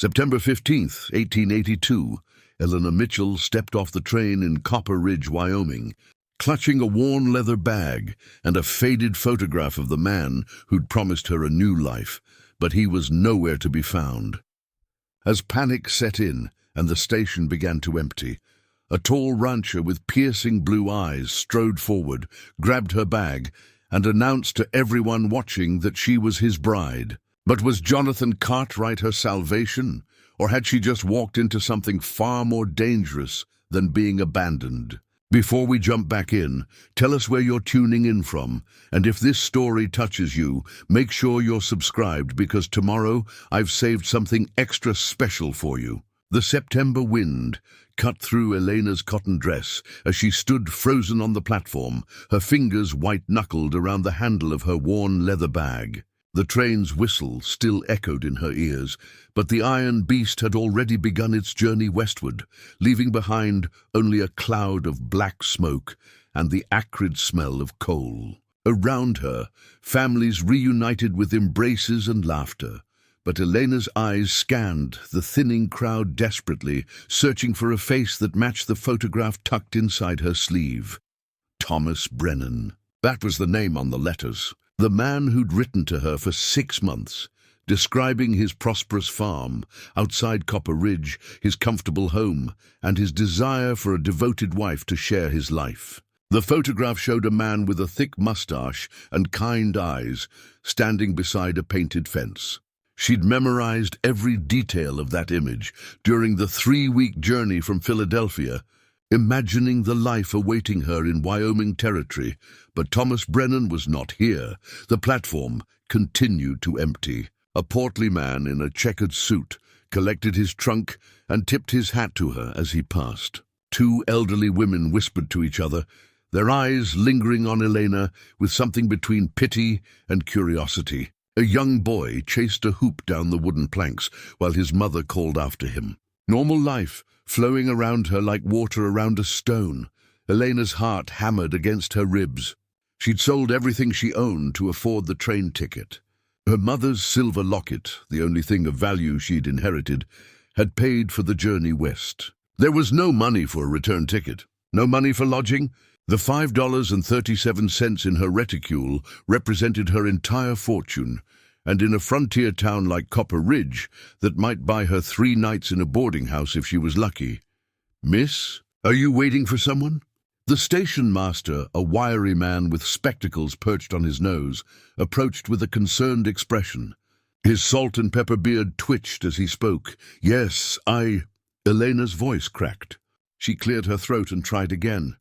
September 15th, 1882, Eleanor Mitchell stepped off the train in Copper Ridge, Wyoming, clutching a worn leather bag and a faded photograph of the man who'd promised her a new life, but he was nowhere to be found. As panic set in and the station began to empty, a tall rancher with piercing blue eyes strode forward, grabbed her bag, and announced to everyone watching that she was his bride. But was Jonathan Cartwright her salvation, or had she just walked into something far more dangerous than being abandoned? Before we jump back in, tell us where you're tuning in from, and if this story touches you, make sure you're subscribed because tomorrow I've saved something extra special for you. The September wind cut through Elena's cotton dress as she stood frozen on the platform, her fingers white-knuckled around the handle of her worn leather bag. The train's whistle still echoed in her ears, but the iron beast had already begun its journey westward, leaving behind only a cloud of black smoke and the acrid smell of coal. Around her, families reunited with embraces and laughter, but Elena's eyes scanned the thinning crowd desperately, searching for a face that matched the photograph tucked inside her sleeve. Thomas Brennan. That was the name on the letters. The man who'd written to her for 6 months, describing his prosperous farm outside Copper Ridge, his comfortable home, and his desire for a devoted wife to share his life. The photograph showed a man with a thick mustache and kind eyes, standing beside a painted fence. She'd memorized every detail of that image during the 3-week journey from Philadelphia, imagining the life awaiting her in Wyoming territory, but Thomas Brennan was not here. The platform continued to empty. A portly man in a checkered suit collected his trunk and tipped his hat to her as he passed. 2 elderly women whispered to each other, their eyes lingering on Elena with something between pity and curiosity. A young boy chased a hoop down the wooden planks while his mother called after him. Normal life, flowing around her like water around a stone. Elena's heart hammered against her ribs. She'd sold everything she owned to afford the train ticket. Her mother's silver locket, the only thing of value she'd inherited, had paid for the journey west. There was no money for a return ticket, no money for lodging. The $5.37 in her reticule represented her entire fortune, and in a frontier town like Copper Ridge that might buy her 3 nights in a boarding house if she was lucky. "Miss, are you waiting for someone?" The station master, a wiry man with spectacles perched on his nose, approached with a concerned expression. His salt and pepper beard twitched as he spoke. "Yes, Elena's voice cracked. She cleared her throat and tried again.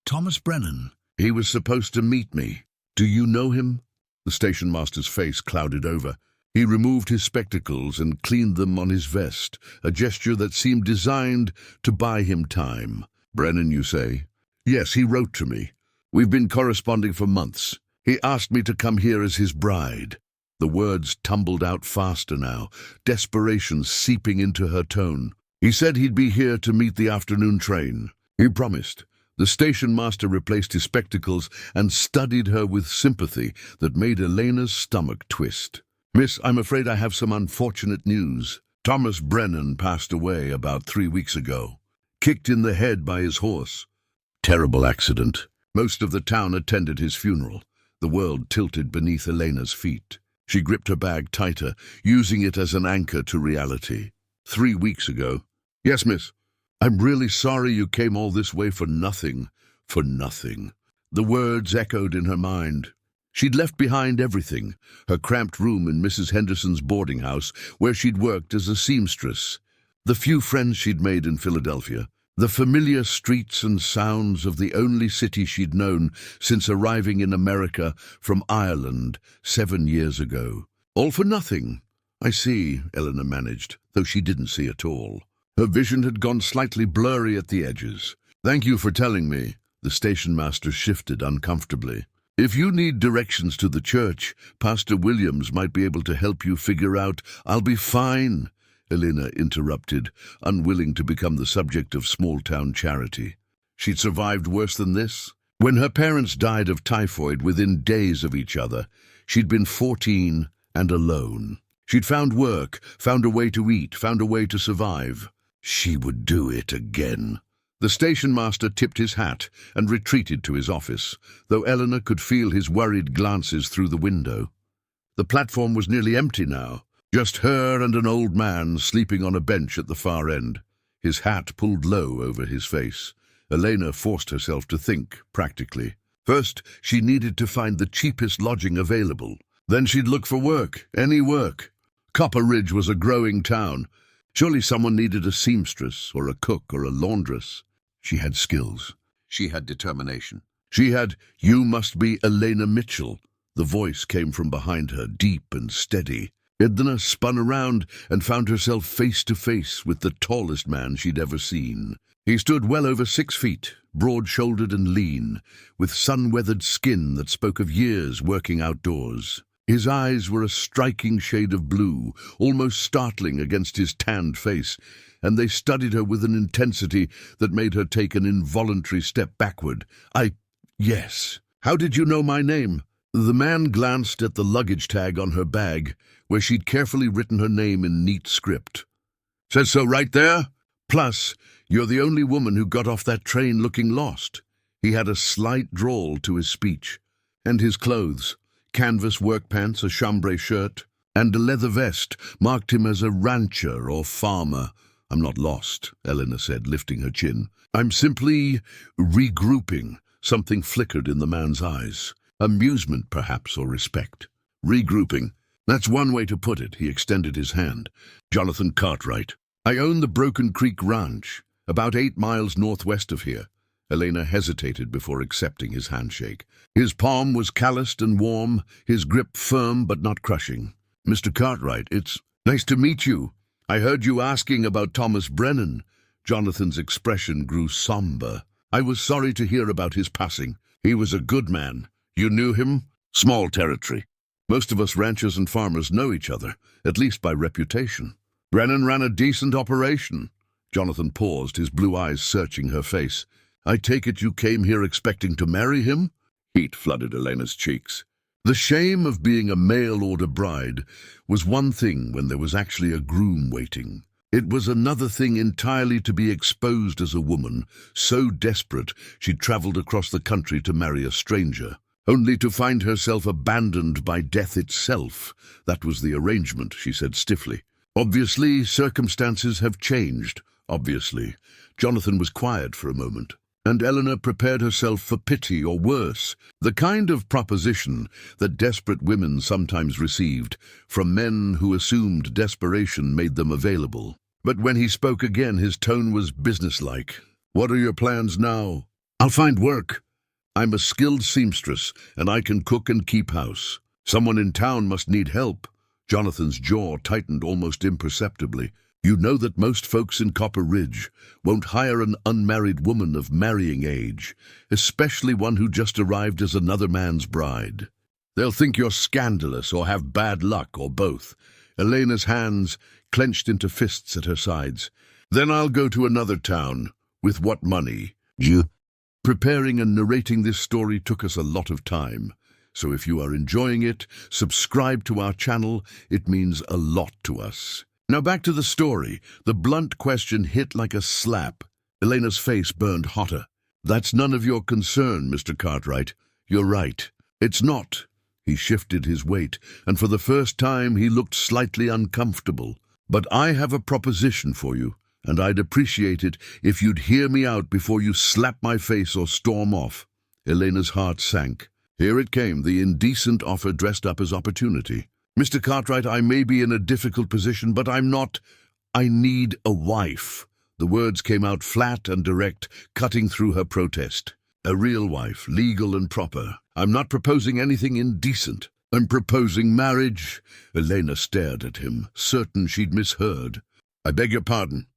"Thomas Brennan. He was supposed to meet me. Do you know him?" The station master's face clouded over. He removed his spectacles and cleaned them on his vest, a gesture that seemed designed to buy him time. "Brennan, you say?" "Yes, he wrote to me. We've been corresponding for months. He asked me to come here as his bride." The words tumbled out faster now, desperation seeping into her tone. "He said he'd be here to meet the afternoon train. He promised." The station master replaced his spectacles and studied her with sympathy that made Elena's stomach twist. "Miss, I'm afraid I have some unfortunate news. Thomas Brennan passed away about 3 weeks ago, kicked in the head by his horse. Terrible accident. Most of the town attended his funeral. The world tilted beneath Elena's feet. She gripped her bag tighter, using it as an anchor to reality. 3 weeks ago. "Yes, miss. I'm really sorry you came all this way for nothing. For nothing." The words echoed in her mind. She'd left behind everything, her cramped room in Mrs. Henderson's boarding house, where she'd worked as a seamstress, the few friends she'd made in Philadelphia, the familiar streets and sounds of the only city she'd known since arriving in America from Ireland 7 years ago. "All for nothing." "I see," Eleanor managed, though she didn't see at all. Her vision had gone slightly blurry at the edges. "Thank you for telling me." The station master shifted uncomfortably. "If you need directions to the church, Pastor Williams might be able to help you figure out." "I'll be fine," Elena interrupted, unwilling to become the subject of small-town charity. She'd survived worse than this. When her parents died of typhoid within days of each other, she'd been 14 and alone. She'd found work, found a way to eat, found a way to survive. She would do it again. The station master tipped his hat and retreated to his office, though Eleanor could feel his worried glances through the window. The platform was nearly empty now, just her and an old man sleeping on a bench at the far end, his hat pulled low over his face. Elena forced herself to think practically. First, she needed to find the cheapest lodging available. Then she'd look for work, any work. Copper Ridge was a growing town. Surely someone needed a seamstress or a cook or a laundress. She had skills. She had determination. She had, "You must be Elena Mitchell." The voice came from behind her, deep and steady. Edna spun around and found herself face to face with the tallest man she'd ever seen. He stood well over 6 feet, broad-shouldered and lean, with sun-weathered skin that spoke of years working outdoors. His eyes were a striking shade of blue, almost startling against his tanned face, and they studied her with an intensity that made her take an involuntary step backward. Yes. How did you know my name?" The man glanced at the luggage tag on her bag, where she'd carefully written her name in neat script. "Says so right there? Plus, you're the only woman who got off that train looking lost." He had a slight drawl to his speech. And his clothes, canvas work pants, a chambray shirt, and a leather vest, marked him as a rancher or farmer. "I'm not lost," Eleanor said, lifting her chin. "I'm simply regrouping." Something flickered in the man's eyes. Amusement, perhaps, or respect. "Regrouping. That's one way to put it." He extended his hand. "Jonathan Cartwright. I own the Broken Creek Ranch, about 8 miles northwest of here." Elena hesitated before accepting his handshake. His palm was calloused and warm, his grip firm but not crushing. "Mr. Cartwright, it's nice to meet you. I heard you asking about Thomas Brennan." Jonathan's expression grew somber. "I was sorry to hear about his passing. He was a good man. You knew him?" "Small territory. Most of us ranchers and farmers know each other, at least by reputation." "Brennan ran a decent operation." Jonathan paused, his blue eyes searching her face. "I take it you came here expecting to marry him?" Heat flooded Elena's cheeks. The shame of being a mail-order bride was one thing when there was actually a groom waiting. It was another thing entirely to be exposed as a woman, so desperate she'd traveled across the country to marry a stranger, only to find herself abandoned by death itself. "That was the arrangement," she said stiffly. "Obviously, circumstances have changed. Obviously." Jonathan was quiet for a moment, and Eleanor prepared herself for pity or worse, the kind of proposition that desperate women sometimes received from men who assumed desperation made them available. But when he spoke again, his tone was businesslike. "What are your plans now?" "I'll find work. I'm a skilled seamstress, and I can cook and keep house. Someone in town must need help." Jonathan's jaw tightened almost imperceptibly. "You know that most folks in Copper Ridge won't hire an unmarried woman of marrying age, especially one who just arrived as another man's bride. They'll think you're scandalous or have bad luck or both." Elena's hands clenched into fists at her sides. "Then I'll go to another town. With what money?" Preparing and narrating this story took us a lot of time. So if you are enjoying it, subscribe to our channel. It means a lot to us. Now back to the story. The blunt question hit like a slap. Elena's face burned hotter. "That's none of your concern, Mr. Cartwright. You're right. It's not." He shifted his weight, and for the first time he looked slightly uncomfortable. "But I have a proposition for you, and I'd appreciate it if you'd hear me out before you slap my face or storm off." Elena's heart sank. Here it came, the indecent offer dressed up as opportunity. "Mr. Cartwright, I may be in a difficult position, but I'm not. I need a wife." The words came out flat and direct, cutting through her protest. "A real wife, legal and proper. I'm not proposing anything indecent. I'm proposing marriage." Elena stared at him, certain she'd misheard. "I beg your pardon."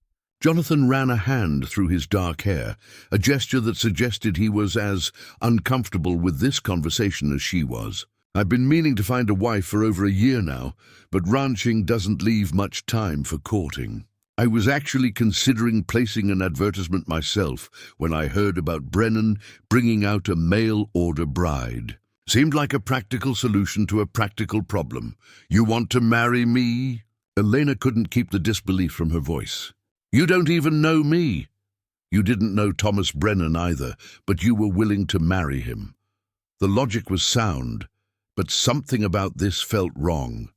Jonathan ran a hand through his dark hair, a gesture that suggested he was as uncomfortable with this conversation as she was. "I've been meaning to find a wife for over a year now, but ranching doesn't leave much time for courting. I was actually considering placing an advertisement myself when I heard about Brennan bringing out a mail-order bride." Seemed like a practical solution to a practical problem. You want to marry me? Elena couldn't keep the disbelief from her voice. You don't even know me. You didn't know Thomas Brennan either, but you were willing to marry him. The logic was sound, but something about this felt wrong.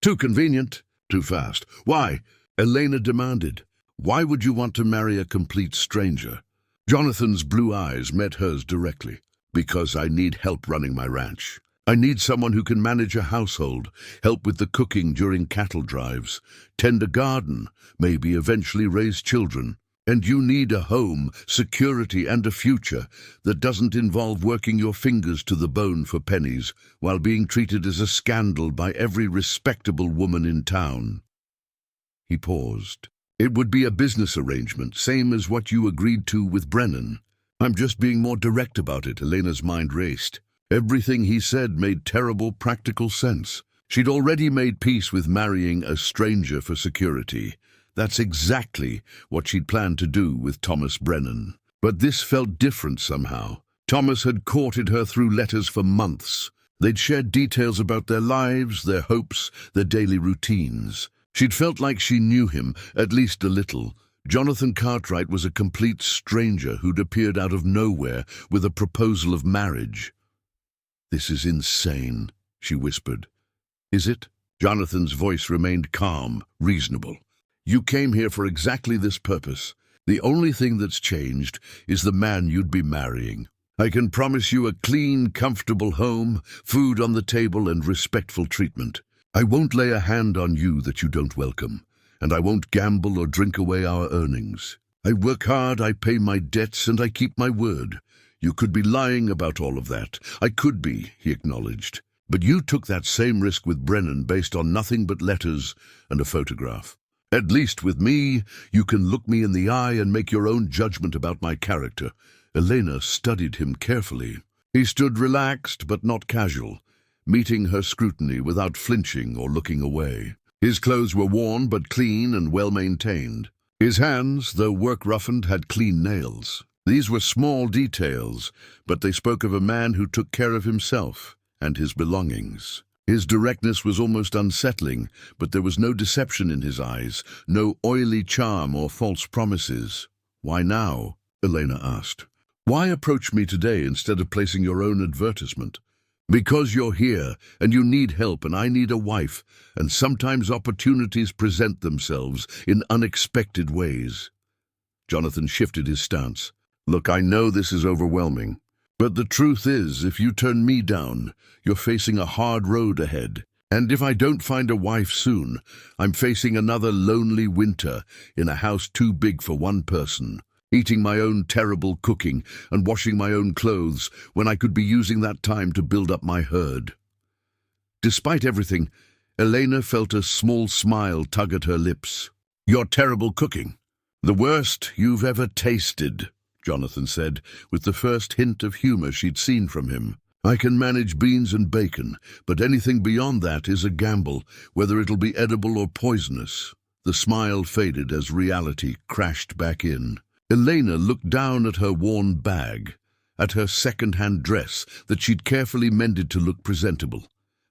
Too convenient, too fast. Why? Elena demanded. Why would you want to marry a complete stranger? Jonathan's blue eyes met hers directly. Because I need help running my ranch. I need someone who can manage a household, help with the cooking during cattle drives, tend a garden, maybe eventually raise children. And you need a home, security, and a future that doesn't involve working your fingers to the bone for pennies while being treated as a scandal by every respectable woman in town. He paused. It would be a business arrangement, same as what you agreed to with Brennan. I'm just being more direct about it, Elena's mind raced. Everything he said made terrible practical sense. She'd already made peace with marrying a stranger for security. That's exactly what she'd planned to do with Thomas Brennan. But this felt different somehow. Thomas had courted her through letters for months. They'd shared details about their lives, their hopes, their daily routines. She'd felt like she knew him, at least a little. Jonathan Cartwright was a complete stranger who'd appeared out of nowhere with a proposal of marriage. This is insane, she whispered. Is it? Jonathan's voice remained calm, reasonable. You came here for exactly this purpose. The only thing that's changed is the man you'd be marrying. I can promise you a clean, comfortable home, food on the table, and respectful treatment. I won't lay a hand on you that you don't welcome. And I won't gamble or drink away our earnings. I work hard, I pay my debts, and I keep my word. You could be lying about all of that. I could be, he acknowledged. But you took that same risk with Brennan based on nothing but letters and a photograph. At least with me, you can look me in the eye and make your own judgment about my character. Elena studied him carefully. He stood relaxed but not casual, meeting her scrutiny without flinching or looking away. His clothes were worn but clean and well-maintained. His hands, though work-roughened, had clean nails. These were small details, but they spoke of a man who took care of himself and his belongings. His directness was almost unsettling, but there was no deception in his eyes, no oily charm or false promises. Why now? Elena asked. Why approach me today instead of placing your own advertisement? Because you're here, and you need help, and I need a wife, and sometimes opportunities present themselves in unexpected ways. Jonathan shifted his stance. Look, I know this is overwhelming, but the truth is, if you turn me down, you're facing a hard road ahead. And if I don't find a wife soon, I'm facing another lonely winter in a house too big for one person. Eating my own terrible cooking and washing my own clothes when I could be using that time to build up my herd. Despite everything, Elena felt a small smile tug at her lips. Your terrible cooking. The worst you've ever tasted, Jonathan said, with the first hint of humor she'd seen from him. I can manage beans and bacon, but anything beyond that is a gamble, whether it'll be edible or poisonous. The smile faded as reality crashed back in. Elena looked down at her worn bag, at her second-hand dress that she'd carefully mended to look presentable,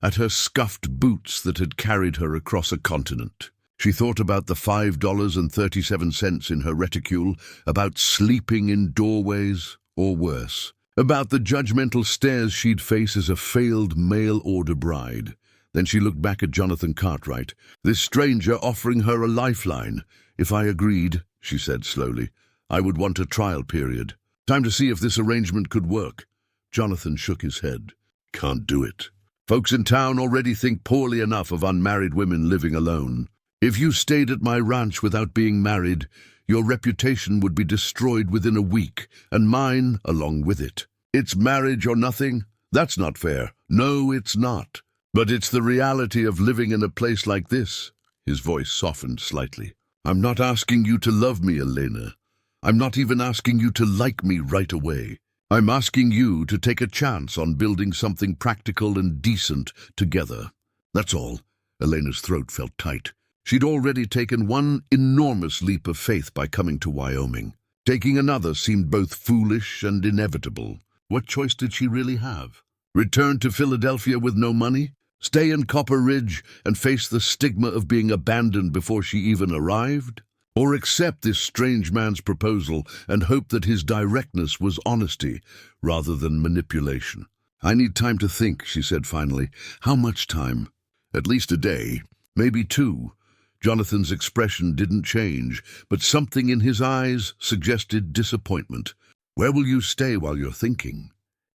at her scuffed boots that had carried her across a continent. She thought about the $5.37 in her reticule, about sleeping in doorways, or worse, about the judgmental stares she'd face as a failed mail-order bride. Then she looked back at Jonathan Cartwright, this stranger offering her a lifeline. If I agreed, she said slowly, I would want a trial period. Time to see if this arrangement could work. Jonathan shook his head. Can't do it. Folks in town already think poorly enough of unmarried women living alone. If you stayed at my ranch without being married, your reputation would be destroyed within a week, and mine along with it. It's marriage or nothing? That's not fair. No, it's not. But it's the reality of living in a place like this. His voice softened slightly. I'm not asking you to love me, Elena. I'm not even asking you to like me right away. I'm asking you to take a chance on building something practical and decent together. That's all. Elena's throat felt tight. She'd already taken one enormous leap of faith by coming to Wyoming. Taking another seemed both foolish and inevitable. What choice did she really have? Return to Philadelphia with no money? Stay in Copper Ridge and face the stigma of being abandoned before she even arrived? Or accept this strange man's proposal and hope that his directness was honesty rather than manipulation? "I need time to think," she said finally. "How much time?" "At least a day, maybe two." Jonathan's expression didn't change, but something in his eyes suggested disappointment. "Where will you stay while you're thinking?"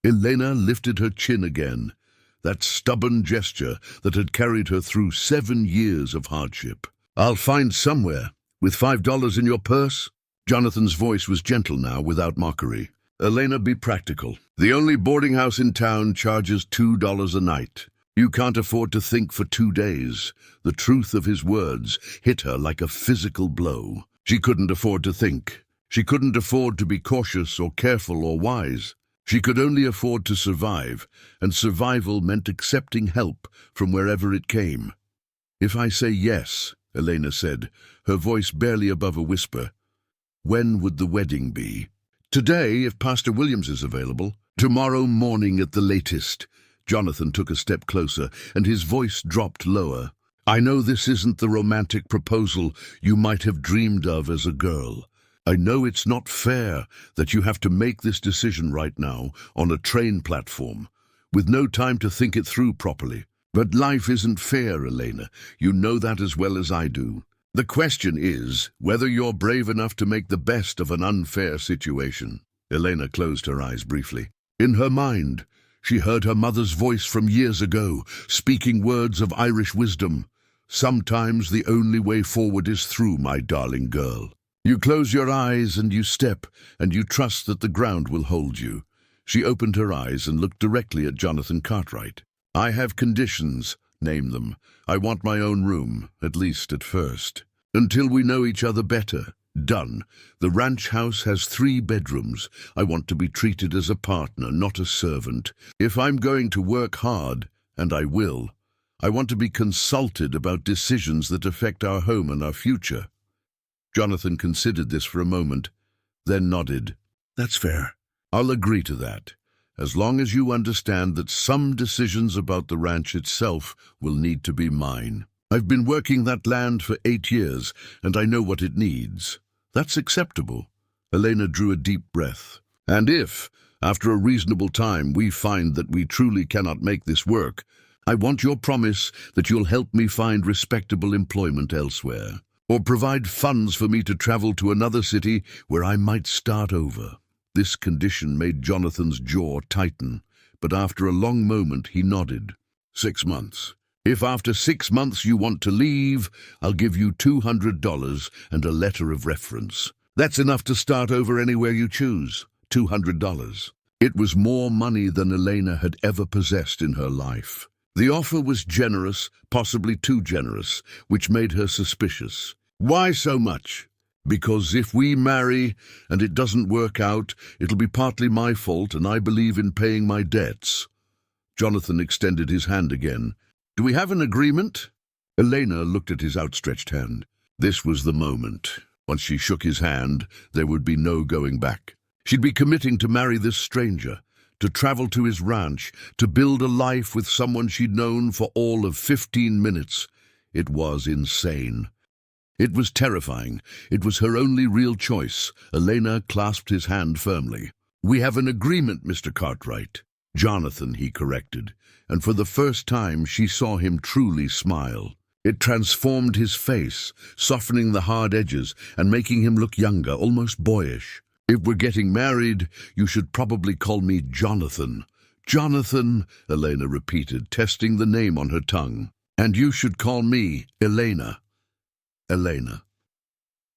Elena lifted her chin again, that stubborn gesture that had carried her through 7 years of hardship. "I'll find somewhere. With $5 in your purse?" Jonathan's voice was gentle now, without mockery. "Elena, be practical. The only boarding house in town charges $2 a night. You can't afford to think for 2 days." The truth of his words hit her like a physical blow. She couldn't afford to think. She couldn't afford to be cautious or careful or wise. She could only afford to survive, and survival meant accepting help from wherever it came. "If I say yes," Elena said, her voice barely above a whisper, "when would the wedding be?" "Today, if Pastor Williams is available. Tomorrow morning at the latest." Jonathan took a step closer, and his voice dropped lower. "I know this isn't the romantic proposal you might have dreamed of as a girl. I know it's not fair that you have to make this decision right now on a train platform, with no time to think it through properly. But life isn't fair, Elena. You know that as well as I do. The question is whether you're brave enough to make the best of an unfair situation." Elena closed her eyes briefly. In her mind, she heard her mother's voice from years ago, speaking words of Irish wisdom. "Sometimes the only way forward is through, my darling girl. You close your eyes and you step, and you trust that the ground will hold you." She opened her eyes and looked directly at Jonathan Cartwright. "I have conditions. Name them. I want my own room, at least at first. Until we know each other better." "Done. The ranch house has 3 bedrooms. I want to be treated as a partner, not a servant. If I'm going to work hard, and I will, I want to be consulted about decisions that affect our home and our future." Jonathan considered this for a moment, then nodded. "That's fair. I'll agree to that, as long as you understand that some decisions about the ranch itself will need to be mine. I've been working that land for 8 years, and I know what it needs. That's acceptable." Elena drew a deep breath. "And if, after a reasonable time, we find that we truly cannot make this work, I want your promise that you'll help me find respectable employment elsewhere, or provide funds for me to travel to another city where I might start over." This condition made Jonathan's jaw tighten, but after a long moment he nodded. 6 months. If after 6 months you want to leave, I'll give you $200 and a letter of reference. That's enough to start over anywhere you choose. $200. It was more money than Elena had ever possessed in her life. The offer was generous, possibly too generous, which made her suspicious. "Why so much?" "Because if we marry and it doesn't work out, it'll be partly my fault, and I believe in paying my debts." Jonathan extended his hand again. "Do we have an agreement?" Elena looked at his outstretched hand. This was the moment. Once she shook his hand, there would be no going back. She'd be committing to marry this stranger, to travel to his ranch, to build a life with someone she'd known for all of 15 minutes. It was insane. It was terrifying. It was her only real choice. Elena clasped his hand firmly. "We have an agreement, Mr. Cartwright." "Jonathan," he corrected, and for the first time she saw him truly smile. It transformed his face, softening the hard edges and making him look younger, almost boyish. "If we're getting married, you should probably call me Jonathan." "Jonathan," Elena repeated, testing the name on her tongue. "And you should call me Elena." "Elena."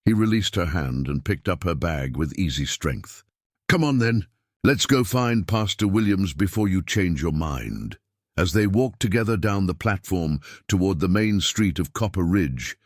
He released her hand and picked up her bag with easy strength. "Come on then. Let's go find Pastor Williams before you change your mind." As they walked together down the platform toward the main street of Copper Ridge,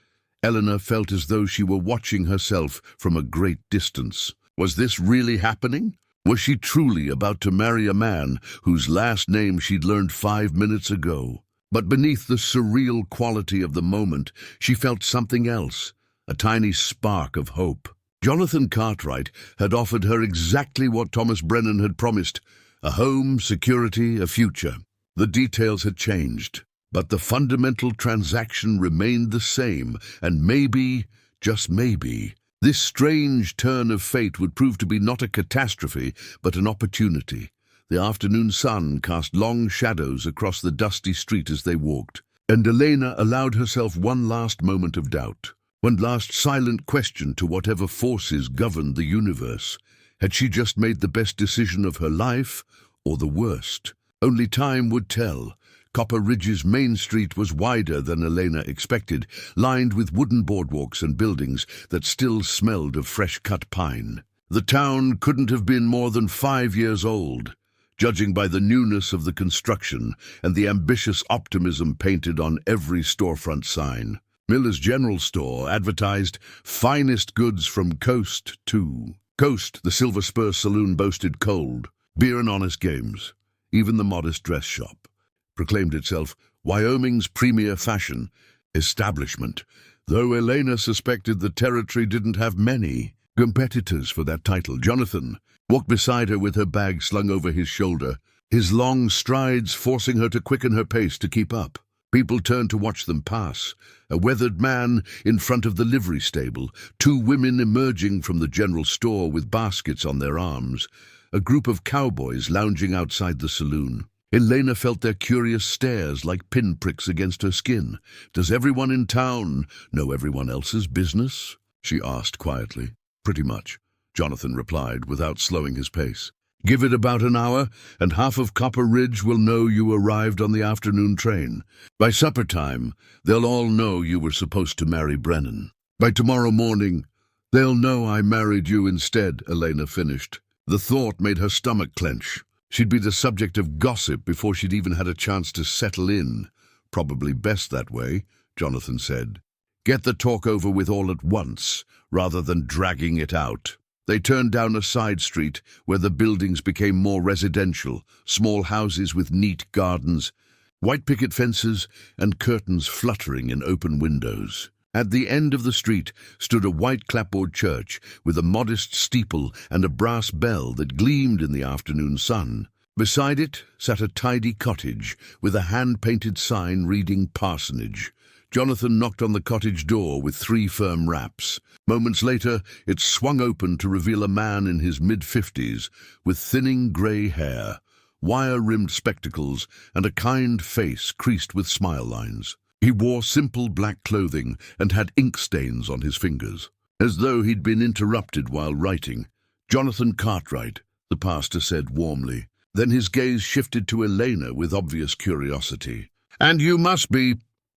Eleanor felt as though she were watching herself from a great distance. Was this really happening? Was she truly about to marry a man whose last name she'd learned 5 minutes ago? But beneath the surreal quality of the moment, she felt something else, a tiny spark of hope. Jonathan Cartwright had offered her exactly what Thomas Brennan had promised, A home, security, a future. The details had changed, but the fundamental transaction remained the same, and maybe, just maybe, this strange turn of fate would prove to be not a catastrophe, but an opportunity. The afternoon sun cast long shadows across the dusty street as they walked, and Elena allowed herself one last moment of doubt, one last silent question to whatever forces governed the universe. Had she just made the best decision of her life, or the worst? Only time would tell. Copper Ridge's main street was wider than Elena expected, lined with wooden boardwalks and buildings that still smelled of fresh-cut pine. The town couldn't have been more than 5 years old, judging by the newness of the construction and the ambitious optimism painted on every storefront sign. Miller's General Store advertised finest goods from coast to coast. The Silver Spur Saloon boasted cold, beer and honest games. Even the modest dress shop proclaimed itself Wyoming's premier fashion establishment, though Elena suspected the territory didn't have many competitors for that title. Jonathan walked beside her with her bag slung over his shoulder, his long strides forcing her to quicken her pace to keep up. People turned to watch them pass, a weathered man in front of the livery stable, 2 women emerging from the general store with baskets on their arms, a group of cowboys lounging outside the saloon. Elena felt their curious stares like pinpricks against her skin. "Does everyone in town know everyone else's business?" she asked quietly. "Pretty much," Jonathan replied without slowing his pace. "Give it about an hour, and half of Copper Ridge will know you arrived on the afternoon train. By supper time, they'll all know you were supposed to marry Brennan. By tomorrow morning, they'll know I married you instead," Elena finished. The thought made her stomach clench. She'd be the subject of gossip before she'd even had a chance to settle in. "Probably best that way," Jonathan said. "Get the talk over with all at once, rather than dragging it out." They turned down a side street where the buildings became more residential, small houses with neat gardens, white picket fences and curtains fluttering in open windows. At the end of the street stood a white clapboard church with a modest steeple and a brass bell that gleamed in the afternoon sun. Beside it sat a tidy cottage with a hand-painted sign reading Parsonage. Jonathan knocked on the cottage door with 3 firm raps. Moments later, it swung open to reveal a man in his mid-50s with thinning grey hair, wire-rimmed spectacles, and a kind face creased with smile lines. He wore simple black clothing and had ink stains on his fingers, as though he'd been interrupted while writing. "Jonathan Cartwright," the pastor said warmly. Then his gaze shifted to Elena with obvious curiosity. "And you must be—"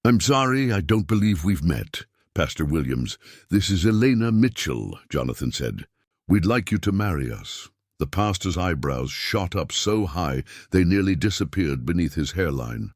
"I'm sorry, I don't believe we've met, Pastor Williams. This is Elena Mitchell," Jonathan said. "We'd like you to marry us." The pastor's eyebrows shot up so high they nearly disappeared beneath his hairline.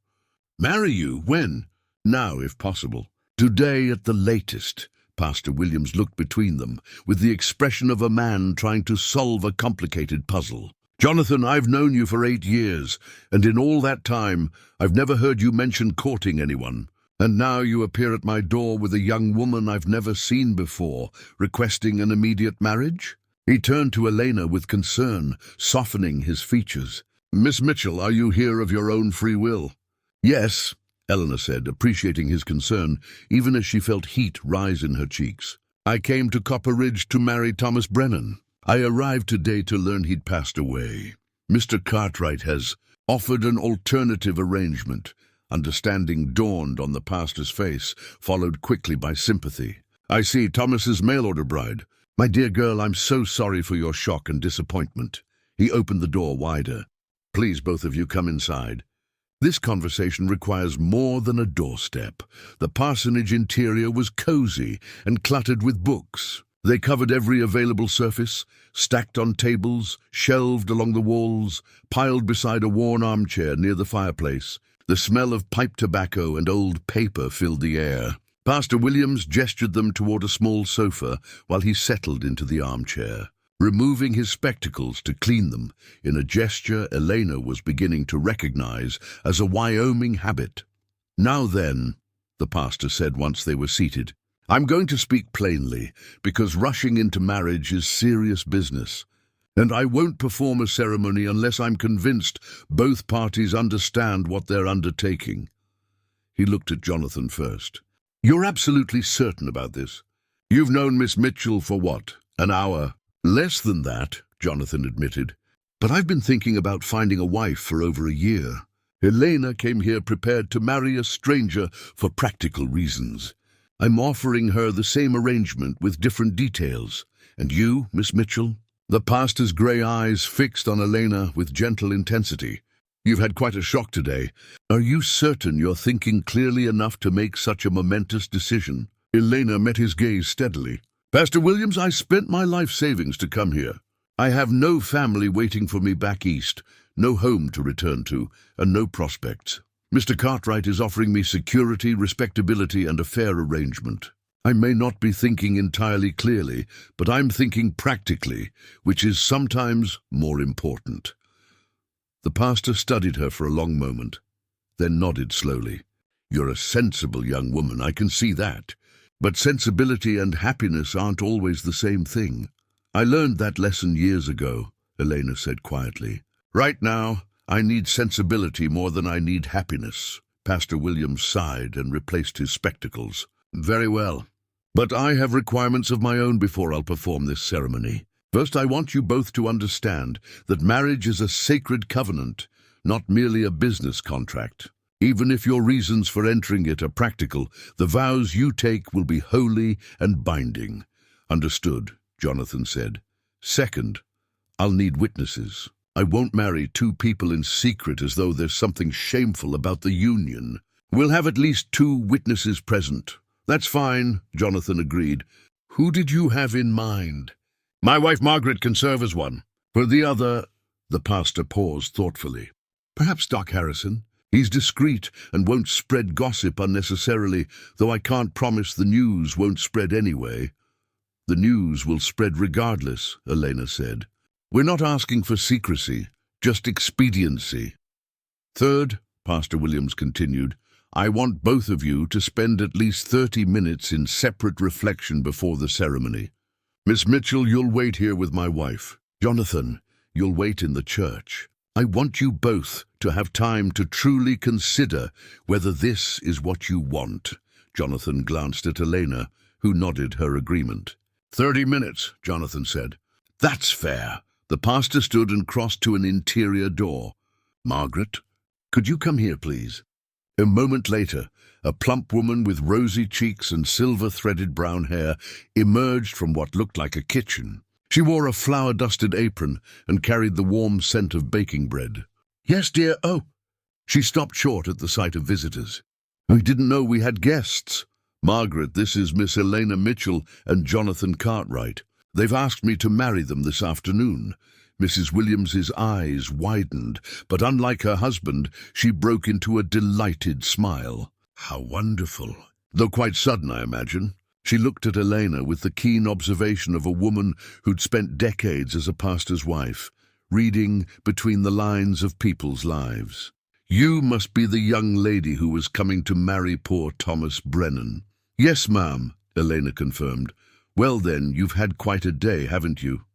"Marry you? When?" "Now, if possible. Today at the latest." Pastor Williams looked between them with the expression of a man trying to solve a complicated puzzle. "Jonathan, I've known you for 8 years, and in all that time, I've never heard you mention courting anyone. And now you appear at my door with a young woman I've never seen before, requesting an immediate marriage?" He turned to Elena with concern, softening his features. "Miss Mitchell, are you here of your own free will?" "Yes," Eleanor said, appreciating his concern, even as she felt heat rise in her cheeks. "I came to Copper Ridge to marry Thomas Brennan. I arrived today to learn he'd passed away. Mr. Cartwright has offered an alternative arrangement." Understanding dawned on the pastor's face, followed quickly by sympathy. "I see, Thomas's mail-order bride. My dear girl, I'm so sorry for your shock and disappointment." He opened the door wider. "Please, both of you, come inside. This conversation requires more than a doorstep." The parsonage interior was cozy and cluttered with books. They covered every available surface, stacked on tables, shelved along the walls, piled beside a worn armchair near the fireplace. The smell of pipe tobacco and old paper filled the air. Pastor Williams gestured them toward a small sofa while he settled into the armchair, removing his spectacles to clean them, in a gesture Elena was beginning to recognize as a Wyoming habit. "Now then," the pastor said once they were seated, "I'm going to speak plainly, because rushing into marriage is serious business. And I won't perform a ceremony unless I'm convinced both parties understand what they're undertaking. He looked at Jonathan first. You're absolutely certain about this? You've known Miss Mitchell for what, an hour? Less than that, Jonathan admitted. But I've been thinking about finding a wife for over a year. Elena came here prepared to marry a stranger for practical reasons. I'm offering her the same arrangement with different details. And you, Miss Mitchell? The pastor's grey eyes fixed on Elena with gentle intensity. You've had quite a shock today. Are you certain you're thinking clearly enough to make such a momentous decision? Elena met his gaze steadily. Pastor Williams, I spent my life savings to come here. I have no family waiting for me back east, no home to return to, and no prospects. Mr. Cartwright is offering me security, respectability, and a fair arrangement. I may not be thinking entirely clearly, but I'm thinking practically, which is sometimes more important. The pastor studied her for a long moment, then nodded slowly. You're a sensible young woman, I can see that. But sensibility and happiness aren't always the same thing. I learned that lesson years ago, Elena said quietly. Right now, I need sensibility more than I need happiness. Pastor Williams sighed and replaced his spectacles. Very well. But I have requirements of my own before I'll perform this ceremony. First, I want you both to understand that marriage is a sacred covenant, not merely a business contract. Even if your reasons for entering it are practical, the vows you take will be holy and binding. Understood, Jonathan said. Second, I'll need witnesses. I won't marry two people in secret as though there's something shameful about the union. We'll have at least 2 witnesses present. That's fine, Jonathan agreed. Who did you have in mind? My wife Margaret can serve as one. For the other, the pastor paused thoughtfully. Perhaps Doc Harrison. He's discreet and won't spread gossip unnecessarily, though I can't promise the news won't spread anyway. The news will spread regardless, Elena said. We're not asking for secrecy, just expediency. Third, Pastor Williams continued, I want both of you to spend at least 30 minutes in separate reflection before the ceremony. Miss Mitchell, you'll wait here with my wife. Jonathan, you'll wait in the church. I want you both to have time to truly consider whether this is what you want. Jonathan glanced at Elena, who nodded her agreement. 30 minutes, Jonathan said. That's fair. The pastor stood and crossed to an interior door. Margaret, could you come here, please? A moment later, a plump woman with rosy cheeks and silver-threaded brown hair emerged from what looked like a kitchen. She wore a flour-dusted apron and carried the warm scent of baking bread. Yes, dear. Oh. She stopped short at the sight of visitors. I didn't know we had guests. Margaret, this is Miss Elena Mitchell and Jonathan Cartwright. They've asked me to marry them this afternoon. Mrs. Williams's eyes widened, but unlike her husband, she broke into a delighted smile. How wonderful. Though quite sudden, I imagine. She looked at Elena with the keen observation of a woman who'd spent decades as a pastor's wife, reading between the lines of people's lives. You must be the young lady who was coming to marry poor Thomas Brennan. Yes, ma'am, Elena confirmed. Well then, you've had quite a day, haven't you?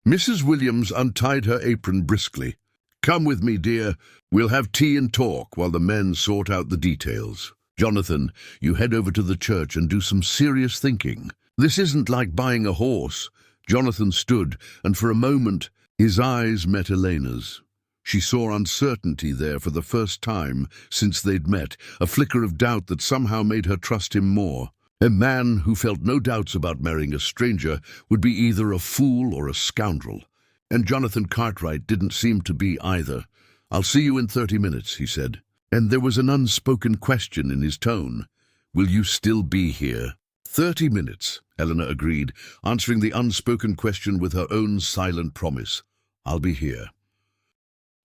Mrs. Williams untied her apron briskly. Come with me, dear. We'll have tea and talk while the men sort out the details. Jonathan, you head over to the church and do some serious thinking. This isn't like buying a horse. Jonathan stood, and for a moment his eyes met Elena's. She saw uncertainty there for the first time since they'd met, a flicker of doubt that somehow made her trust him more. A man who felt no doubts about marrying a stranger would be either a fool or a scoundrel. And Jonathan Cartwright didn't seem to be either. I'll see you in 30 minutes, he said. And there was an unspoken question in his tone. Will you still be here? 30 minutes, Eleanor agreed, answering the unspoken question with her own silent promise. I'll be here.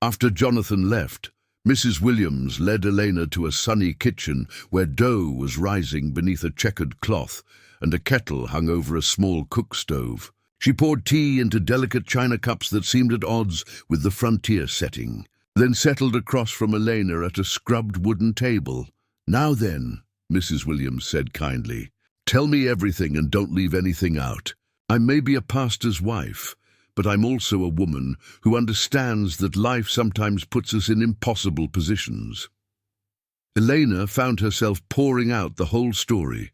After Jonathan left, Mrs. Williams led Elena to a sunny kitchen where dough was rising beneath a checkered cloth and a kettle hung over a small cook stove. She poured tea into delicate china cups that seemed at odds with the frontier setting, then settled across from Elena at a scrubbed wooden table. Now then, Mrs. Williams said kindly, tell me everything and don't leave anything out. I may be a pastor's wife, but I'm also a woman who understands that life sometimes puts us in impossible positions." Elena found herself pouring out the whole story.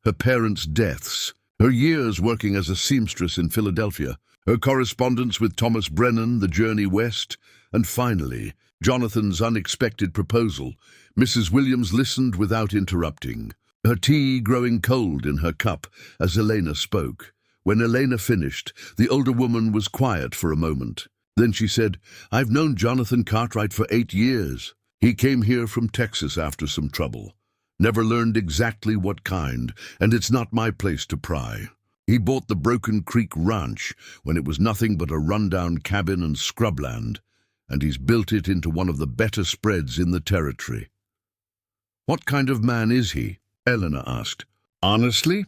Her parents' deaths, her years working as a seamstress in Philadelphia, her correspondence with Thomas Brennan, the journey west, and finally, Jonathan's unexpected proposal. Mrs. Williams listened without interrupting, her tea growing cold in her cup as Elena spoke. When Elena finished, the older woman was quiet for a moment. Then she said, "I've known Jonathan Cartwright for 8 years. He came here from Texas after some trouble. Never learned exactly what kind, and it's not my place to pry. He bought the Broken Creek Ranch when it was nothing but a rundown cabin and scrubland, and he's built it into one of the better spreads in the territory." "What kind of man is he?" Eleanor asked. "Honestly?"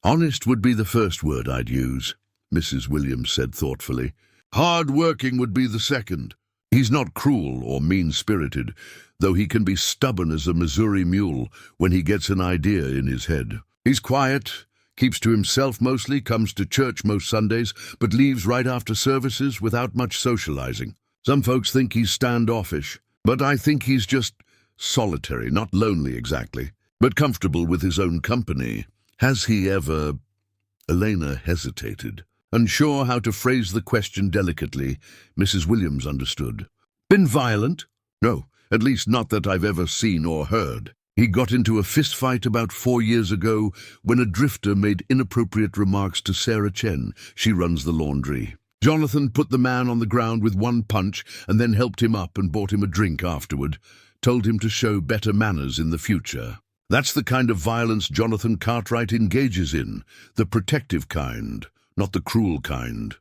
"Honest would be the first word I'd use," Mrs. Williams said thoughtfully. "Hard-working would be the second. He's not cruel or mean-spirited, though he can be stubborn as a Missouri mule when he gets an idea in his head. He's quiet, keeps to himself mostly, comes to church most Sundays, but leaves right after services without much socializing. Some folks think he's standoffish, but I think he's just solitary, not lonely exactly, but comfortable with his own company. Has he ever—" Elena hesitated. Unsure how to phrase the question delicately, Mrs. Williams understood. "Been violent?" "No, at least not that I've ever seen or heard. He got into a fistfight about 4 years ago when a drifter made inappropriate remarks to Sarah Chen. She runs the laundry. Jonathan put the man on the ground with one punch and then helped him up and bought him a drink afterward, told him to show better manners in the future. That's the kind of violence Jonathan Cartwright engages in, the protective kind, not the cruel kind."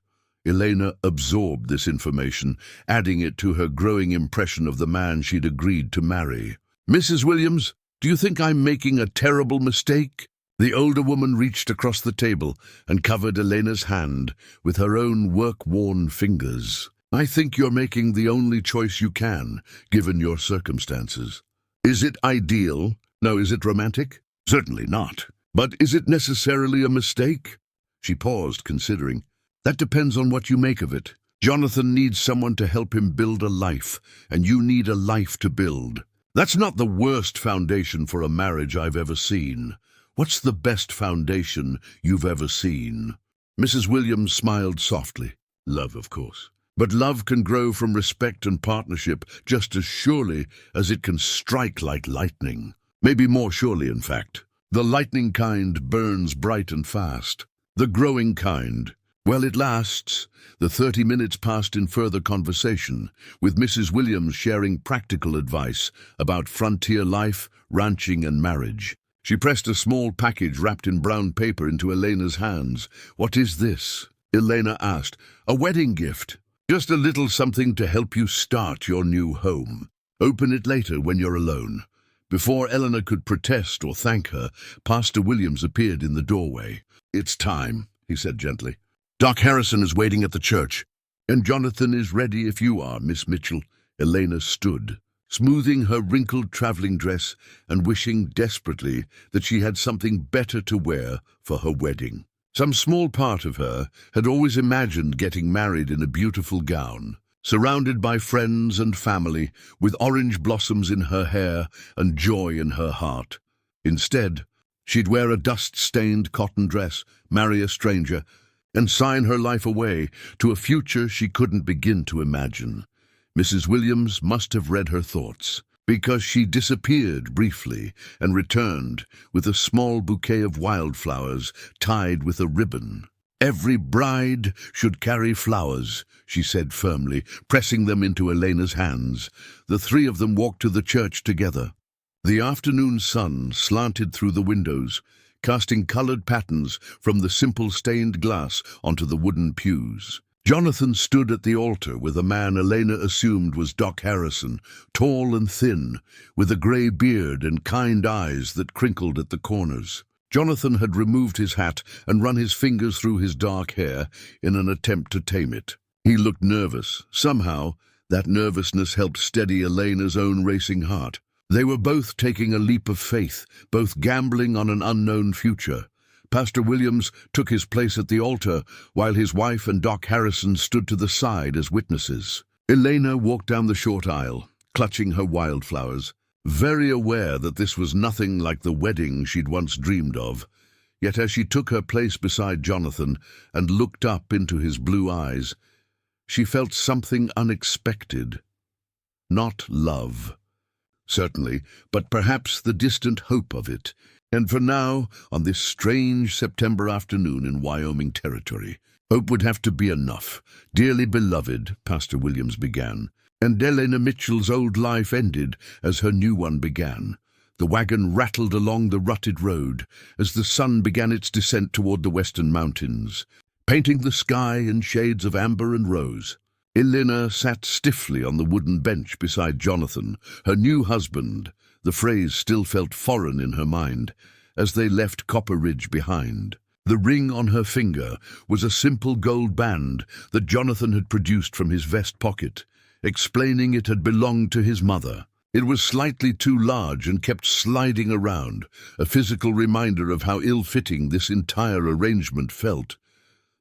Elena absorbed this information, adding it to her growing impression of the man she'd agreed to marry. "Mrs. Williams, do you think I'm making a terrible mistake?" The older woman reached across the table and covered Elena's hand with her own work-worn fingers. "I think you're making the only choice you can, given your circumstances. Is it ideal? No, is it romantic? Certainly not. But is it necessarily a mistake?" She paused, considering. "That depends on what you make of it. Jonathan needs someone to help him build a life, and you need a life to build. That's not the worst foundation for a marriage I've ever seen. What's the best foundation you've ever seen?" Mrs. Williams smiled softly. "Love, of course. But love can grow from respect and partnership just as surely as it can strike like lightning. Maybe more surely, in fact. The lightning kind burns bright and fast. The growing kind, well, it lasts." The 30 minutes passed in further conversation, with Mrs. Williams sharing practical advice about frontier life, ranching, and marriage. She pressed a small package wrapped in brown paper into Elena's hands. "What is this?" Elena asked. "A wedding gift. Just a little something to help you start your new home. Open it later when you're alone." Before Eleanor could protest or thank her, Pastor Williams appeared in the doorway. "It's time," he said gently. "Doc Harrison is waiting at the church, and Jonathan is ready if you are, Miss Mitchell." Elena stood, smoothing her wrinkled traveling dress and wishing desperately that she had something better to wear for her wedding. Some small part of her had always imagined getting married in a beautiful gown, surrounded by friends and family, with orange blossoms in her hair and joy in her heart. Instead, she'd wear a dust-stained cotton dress, marry a stranger, and sign her life away to a future she couldn't begin to imagine. Mrs. Williams must have read her thoughts, because she disappeared briefly and returned with a small bouquet of wildflowers tied with a ribbon. "Every bride should carry flowers," she said firmly, pressing them into Elena's hands. The three of them walked to the church together. The afternoon sun slanted through the windows, casting colored patterns from the simple stained glass onto the wooden pews. Jonathan stood at the altar with a man Elena assumed was Doc Harrison, tall and thin, with a gray beard and kind eyes that crinkled at the corners. Jonathan had removed his hat and run his fingers through his dark hair in an attempt to tame it. He looked nervous. Somehow, that nervousness helped steady Elena's own racing heart. They were both taking a leap of faith, both gambling on an unknown future. Pastor Williams took his place at the altar, while his wife and Doc Harrison stood to the side as witnesses. Elena walked down the short aisle, clutching her wildflowers, very aware that this was nothing like the wedding she'd once dreamed of. Yet as she took her place beside Jonathan and looked up into his blue eyes, she felt something unexpected. Not love, certainly, but perhaps the distant hope of it. And for now, on this strange September afternoon in Wyoming territory, hope would have to be enough. Dearly beloved, Pastor Williams began, and Elena Mitchell's old life ended as her new one began. The wagon rattled along the rutted road as the sun began its descent toward the western mountains, painting the sky in shades of amber and rose. Elena sat stiffly on the wooden bench beside Jonathan, her new husband. The phrase still felt foreign in her mind as they left Copper Ridge behind. The ring on her finger was a simple gold band that Jonathan had produced from his vest pocket, explaining it had belonged to his mother. It was slightly too large and kept sliding around, a physical reminder of how ill-fitting this entire arrangement felt.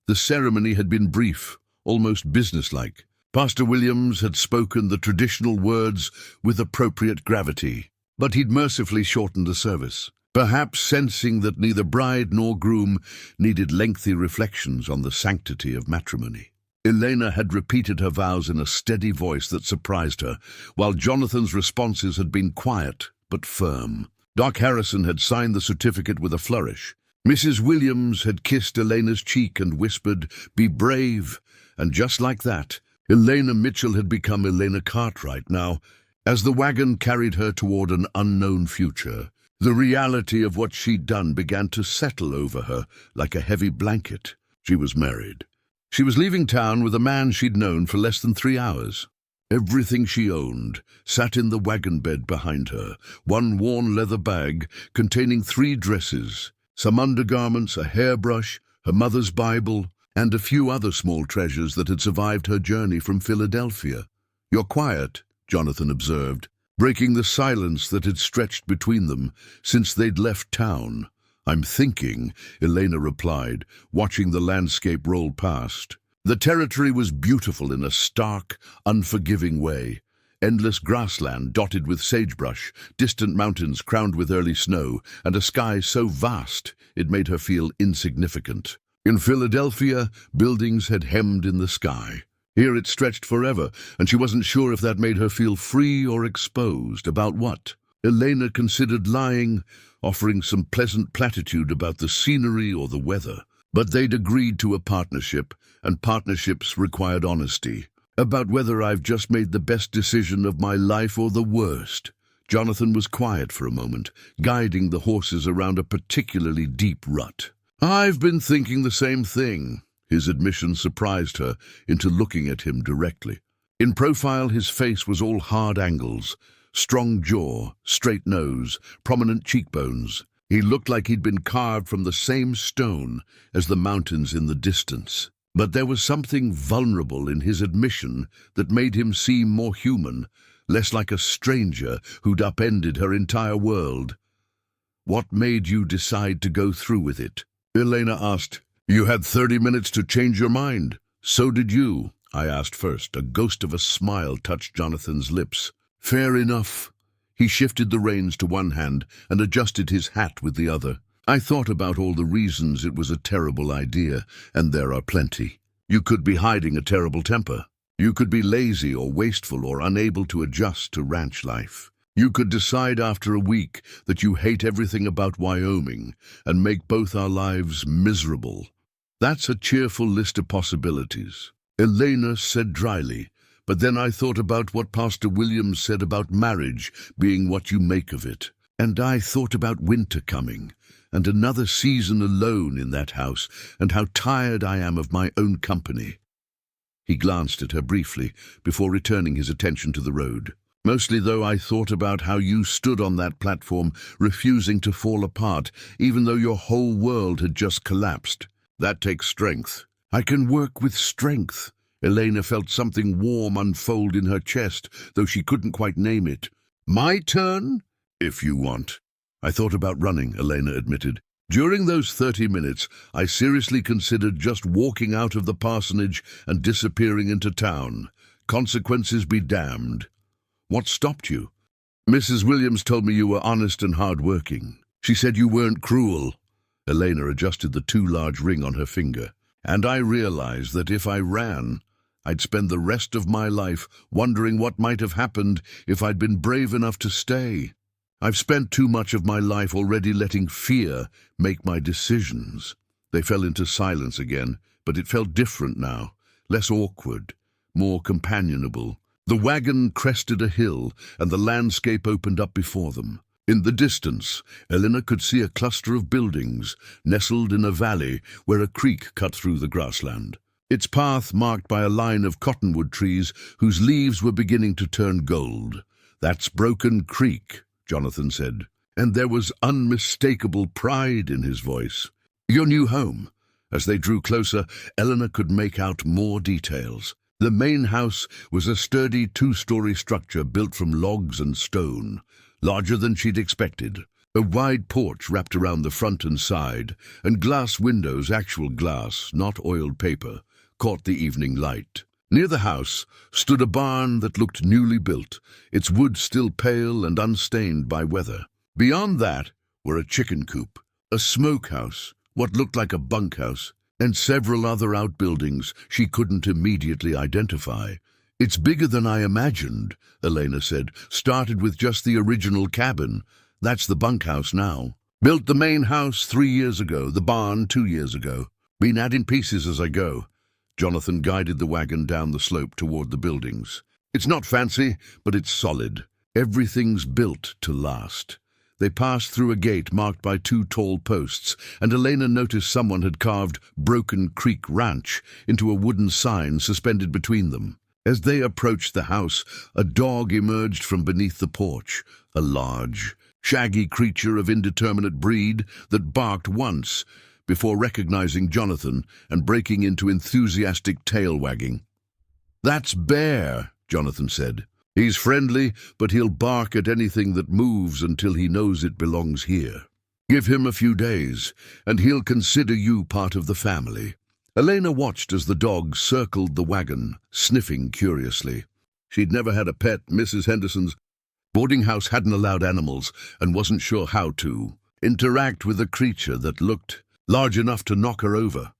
The ceremony had been brief, almost businesslike. Pastor Williams had spoken the traditional words with appropriate gravity, but he'd mercifully shortened the service, perhaps sensing that neither bride nor groom needed lengthy reflections on the sanctity of matrimony. Elena had repeated her vows in a steady voice that surprised her, while Jonathan's responses had been quiet but firm. Doc Harrison had signed the certificate with a flourish. Mrs. Williams had kissed Elena's cheek and whispered, "Be brave," and just like that, Elena Mitchell had become Elena Cartwright now. As the wagon carried her toward an unknown future, the reality of what she'd done began to settle over her like a heavy blanket. She was married. She was leaving town with a man she'd known for less than 3 hours. Everything she owned sat in the wagon bed behind her, one worn leather bag containing 3 dresses, some undergarments, a hairbrush, her mother's Bible, and a few other small treasures that had survived her journey from Philadelphia. "You're quiet," Jonathan observed, breaking the silence that had stretched between them since they'd left town. "I'm thinking," Elena replied, watching the landscape roll past. The territory was beautiful in a stark, unforgiving way. Endless grassland dotted with sagebrush, distant mountains crowned with early snow, and a sky so vast it made her feel insignificant. In Philadelphia, buildings had hemmed in the sky. Here it stretched forever, and she wasn't sure if that made her feel free or exposed. About what? Elena considered lying, offering some pleasant platitude about the scenery or the weather. But they'd agreed to a partnership, and partnerships required honesty. About whether I've just made the best decision of my life or the worst. Jonathan was quiet for a moment, guiding the horses around a particularly deep rut. "I've been thinking the same thing." His admission surprised her into looking at him directly. In profile, his face was all hard angles, strong jaw, straight nose, prominent cheekbones. He looked like he'd been carved from the same stone as the mountains in the distance. But there was something vulnerable in his admission that made him seem more human, less like a stranger who'd upended her entire world. "What made you decide to go through with it?" Elena asked. "You had 30 minutes to change your mind. So did you," I asked first. A ghost of a smile touched Jonathan's lips. "Fair enough." He shifted the reins to one hand and adjusted his hat with the other. "I thought about all the reasons it was a terrible idea, and there are plenty. You could be hiding a terrible temper. You could be lazy or wasteful or unable to adjust to ranch life. You could decide after a week that you hate everything about Wyoming and make both our lives miserable. That's a cheerful list of possibilities," Elena said dryly. "But then I thought about what Pastor Williams said about marriage being what you make of it. And I thought about winter coming, and another season alone in that house, and how tired I am of my own company." He glanced at her briefly before returning his attention to the road. "Mostly, though, I thought about how you stood on that platform, refusing to fall apart, even though your whole world had just collapsed. That takes strength." "I can work with strength." Elena felt something warm unfold in her chest, though she couldn't quite name it. "My turn?" "If you want." "I thought about running," Elena admitted. During those 30 minutes, I seriously considered just walking out of the parsonage and disappearing into town. Consequences be damned. What stopped you? Mrs. Williams told me you were honest and hard-working. She said you weren't cruel. Elena adjusted the too large ring on her finger. And I realized that if I ran, I'd spend the rest of my life wondering what might have happened if I'd been brave enough to stay. I've spent too much of my life already letting fear make my decisions. They fell into silence again, but it felt different now, less awkward, more companionable. The wagon crested a hill, and the landscape opened up before them. In the distance, Elena could see a cluster of buildings, nestled in a valley where a creek cut through the grassland. Its path marked by a line of cottonwood trees whose leaves were beginning to turn gold. "That's Broken Creek," Jonathan said, and there was unmistakable pride in his voice. "Your new home." As they drew closer, Elena could make out more details. The main house was a sturdy two-story structure built from logs and stone, larger than she'd expected. A wide porch wrapped around the front and side, and glass windows, actual glass, not oiled paper, caught the evening light. Near the house stood a barn that looked newly built, its wood still pale and unstained by weather. Beyond that were a chicken coop, a smokehouse, what looked like a bunkhouse, and several other outbuildings she couldn't immediately identify. "It's bigger than I imagined," Elena said. "Started with just the original cabin. That's the bunkhouse now. Built the main house 3 years ago, the barn 2 years ago. Been adding pieces as I go." Jonathan guided the wagon down the slope toward the buildings. "It's not fancy, but it's solid. Everything's built to last." They passed through a gate marked by 2 tall posts, and Elena noticed someone had carved Broken Creek Ranch into a wooden sign suspended between them. As they approached the house, a dog emerged from beneath the porch, a large, shaggy creature of indeterminate breed that barked once before recognizing Jonathan and breaking into enthusiastic tail-wagging. "That's Bear," Jonathan said. "He's friendly, but he'll bark at anything that moves until he knows it belongs here. Give him a few days, and he'll consider you part of the family." Elena watched as the dog circled the wagon, sniffing curiously. She'd never had a pet. Mrs. Henderson's boarding house hadn't allowed animals and wasn't sure how to interact with a creature that looked large enough to knock her over.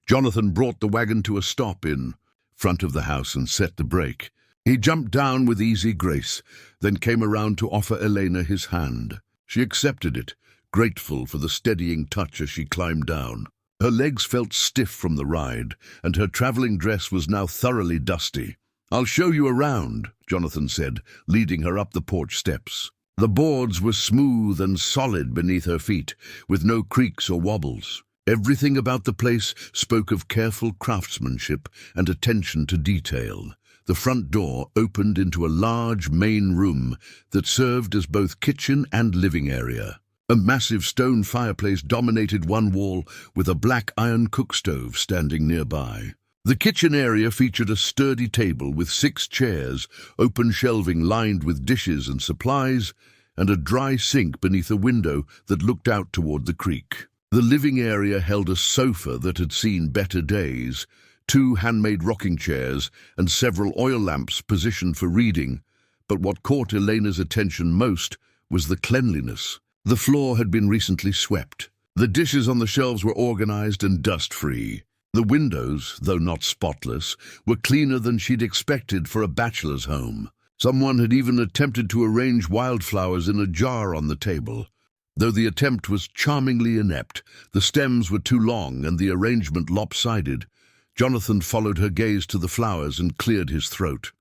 Jonathan brought the wagon to a stop in front of the house and set the brake. He jumped down with easy grace, then came around to offer Elena his hand. She accepted it, grateful for the steadying touch as she climbed down. Her legs felt stiff from the ride, and her traveling dress was now thoroughly dusty. "I'll show you around," Jonathan said, leading her up the porch steps. The boards were smooth and solid beneath her feet, with no creaks or wobbles. Everything about the place spoke of careful craftsmanship and attention to detail. The front door opened into a large main room that served as both kitchen and living area. A massive stone fireplace dominated one wall, with a black iron cookstove standing nearby. The kitchen area featured a sturdy table with 6 chairs, open shelving lined with dishes and supplies, and a dry sink beneath a window that looked out toward the creek. The living area held a sofa that had seen better days, 2 handmade rocking chairs, and several oil lamps positioned for reading. But what caught Elena's attention most was the cleanliness. The floor had been recently swept. The dishes on the shelves were organized and dust-free. The windows, though not spotless, were cleaner than she'd expected for a bachelor's home. Someone had even attempted to arrange wildflowers in a jar on the table. Though the attempt was charmingly inept, the stems were too long and the arrangement lopsided. Jonathan followed her gaze to the flowers and cleared his throat.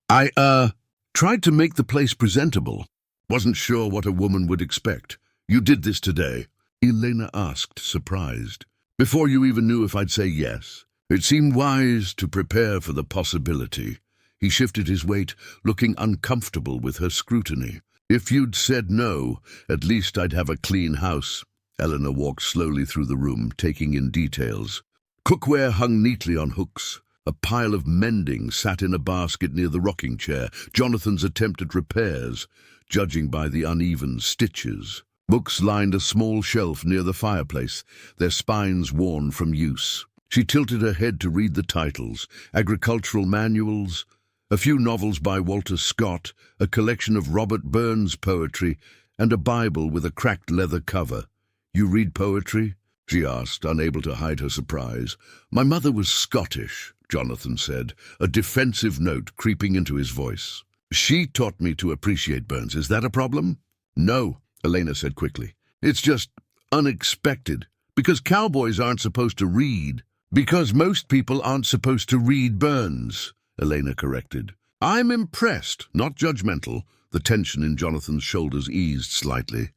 I tried to make the place presentable. Wasn't sure what a woman would expect. You did this today?" Elena asked, surprised. "Before you even knew if I'd say yes. It seemed wise to prepare for the possibility." He shifted his weight, looking uncomfortable with her scrutiny. "If you'd said no, at least I'd have a clean house." Elena walked slowly through the room, taking in details. Cookware hung neatly on hooks. A pile of mending sat in a basket near the rocking chair, Jonathan's attempt at repairs, judging by the uneven stitches. Books lined a small shelf near the fireplace, their spines worn from use. She tilted her head to read the titles: agricultural manuals, a few novels by Walter Scott, a collection of Robert Burns poetry, and a Bible with a cracked leather cover. "You read poetry?" she asked, unable to hide her surprise. "My mother was Scottish," Jonathan said, a defensive note creeping into his voice. "She taught me to appreciate Burns. Is that a problem?" "No," Elena said quickly. "It's just unexpected. Because cowboys aren't supposed to read. Because most people aren't supposed to read Burns," Elena corrected. "I'm impressed, not judgmental." The tension in Jonathan's shoulders eased slightly.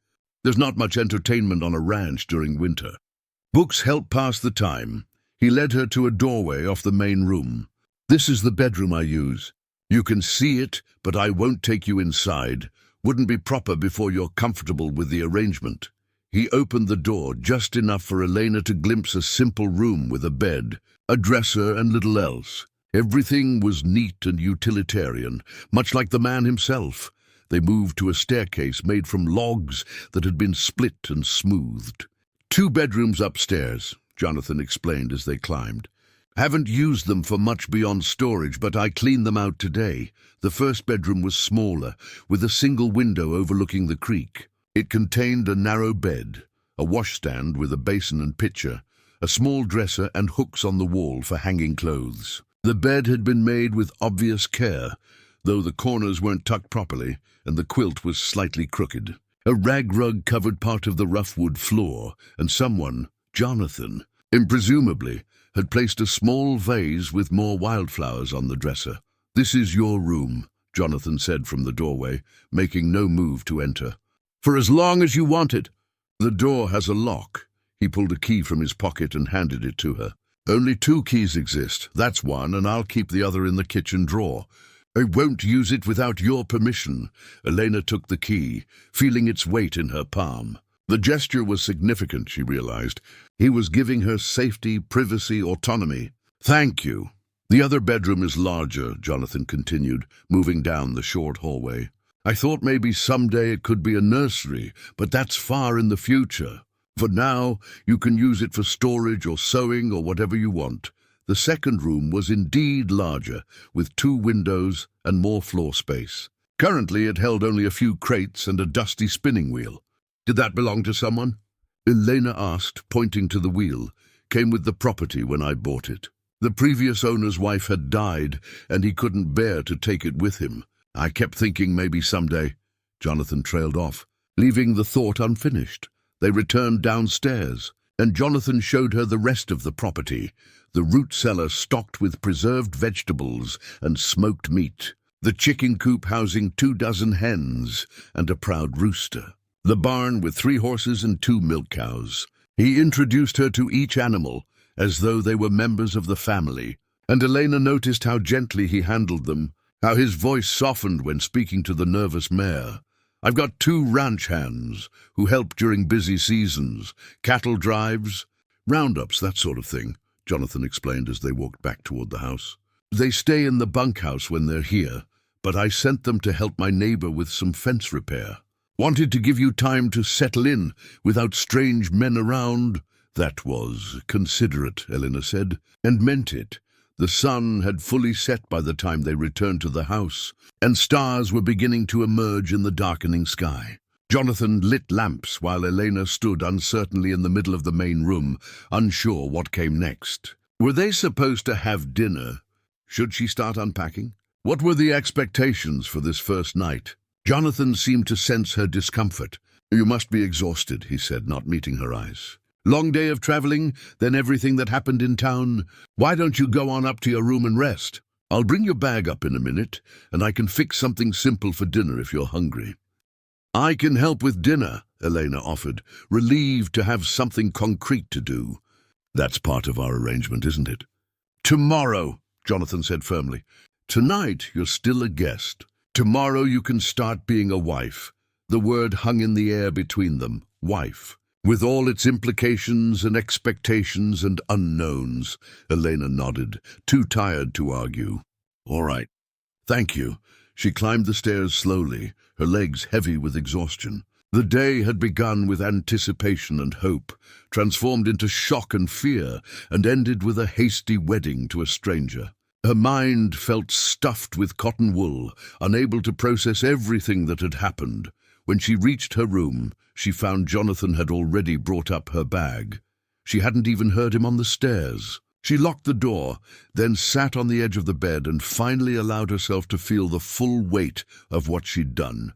"There's not much entertainment on a ranch during winter." Books help pass the time. He led her to a doorway off the main room. "This is the bedroom I use. You can see it, but I won't take you inside. Wouldn't be proper before you're comfortable with the arrangement." He opened the door just enough for Elena to glimpse a simple room with a bed, a dresser, and little else. Everything was neat and utilitarian, much like the man himself. They moved to a staircase made from logs that had been split and smoothed. "2 bedrooms upstairs," Jonathan explained as they climbed. "Haven't used them for much beyond storage, but I cleaned them out today." The first bedroom was smaller, with a single window overlooking the creek. It contained a narrow bed, a washstand with a basin and pitcher, a small dresser, and hooks on the wall for hanging clothes. The bed had been made with obvious care, though the corners weren't tucked properly, and the quilt was slightly crooked. A rag rug covered part of the rough wood floor, and someone, Jonathan, presumably, had placed a small vase with more wildflowers on the dresser. "This is your room," Jonathan said from the doorway, making no move to enter. "For as long as you want it." "The door has a lock." He pulled a key from his pocket and handed it to her. "Only 2 keys exist. That's one, and I'll keep the other in the kitchen drawer." "I won't use it without your permission." Elena took the key, feeling its weight in her palm. The gesture was significant, she realized. He was giving her safety, privacy, autonomy. "Thank you." "The other bedroom is larger," Jonathan continued, moving down the short hallway. "I thought maybe someday it could be a nursery, but that's far in the future. For now, you can use it for storage or sewing or whatever you want." The second room was indeed larger, with 2 windows and more floor space. Currently, it held only a few crates and a dusty spinning wheel. "Did that belong to someone?" Elena asked, pointing to the wheel. "Came with the property when I bought it. The previous owner's wife had died, and he couldn't bear to take it with him. I kept thinking maybe someday." Jonathan trailed off, leaving the thought unfinished. They returned downstairs, and Jonathan showed her the rest of the property. The root cellar stocked with preserved vegetables and smoked meat. The chicken coop housing 24 hens and a proud rooster. The barn with 3 horses and 2 milk cows. He introduced her to each animal, as though they were members of the family, and Elena noticed how gently he handled them, how his voice softened when speaking to the nervous mare. "I've got 2 ranch hands who help during busy seasons, cattle drives, roundups, that sort of thing," Jonathan explained as they walked back toward the house. "They stay in the bunkhouse when they're here, but I sent them to help my neighbor with some fence repair. Wanted to give you time to settle in without strange men around." "That was considerate," Elena said, and meant it. The sun had fully set by the time they returned to the house, and stars were beginning to emerge in the darkening sky. Jonathan lit lamps while Elena stood uncertainly in the middle of the main room, unsure what came next. Were they supposed to have dinner? Should she start unpacking? What were the expectations for this first night? Jonathan seemed to sense her discomfort. "You must be exhausted," he said, not meeting her eyes. "Long day of traveling, then everything that happened in town. Why don't you go on up to your room and rest? I'll bring your bag up in a minute, and I can fix something simple for dinner if you're hungry." "I can help with dinner," Elena offered, relieved to have something concrete to do. "That's part of our arrangement, isn't it?" "Tomorrow," Jonathan said firmly. "Tonight, you're still a guest. Tomorrow you can start being a wife." The word hung in the air between them, wife. With all its implications and expectations and unknowns. Elena nodded, too tired to argue. "All right. Thank you." She climbed the stairs slowly, her legs heavy with exhaustion. The day had begun with anticipation and hope, transformed into shock and fear, and ended with a hasty wedding to a stranger. Her mind felt stuffed with cotton wool, unable to process everything that had happened. When she reached her room, she found Jonathan had already brought up her bag. She hadn't even heard him on the stairs. She locked the door, then sat on the edge of the bed and finally allowed herself to feel the full weight of what she'd done.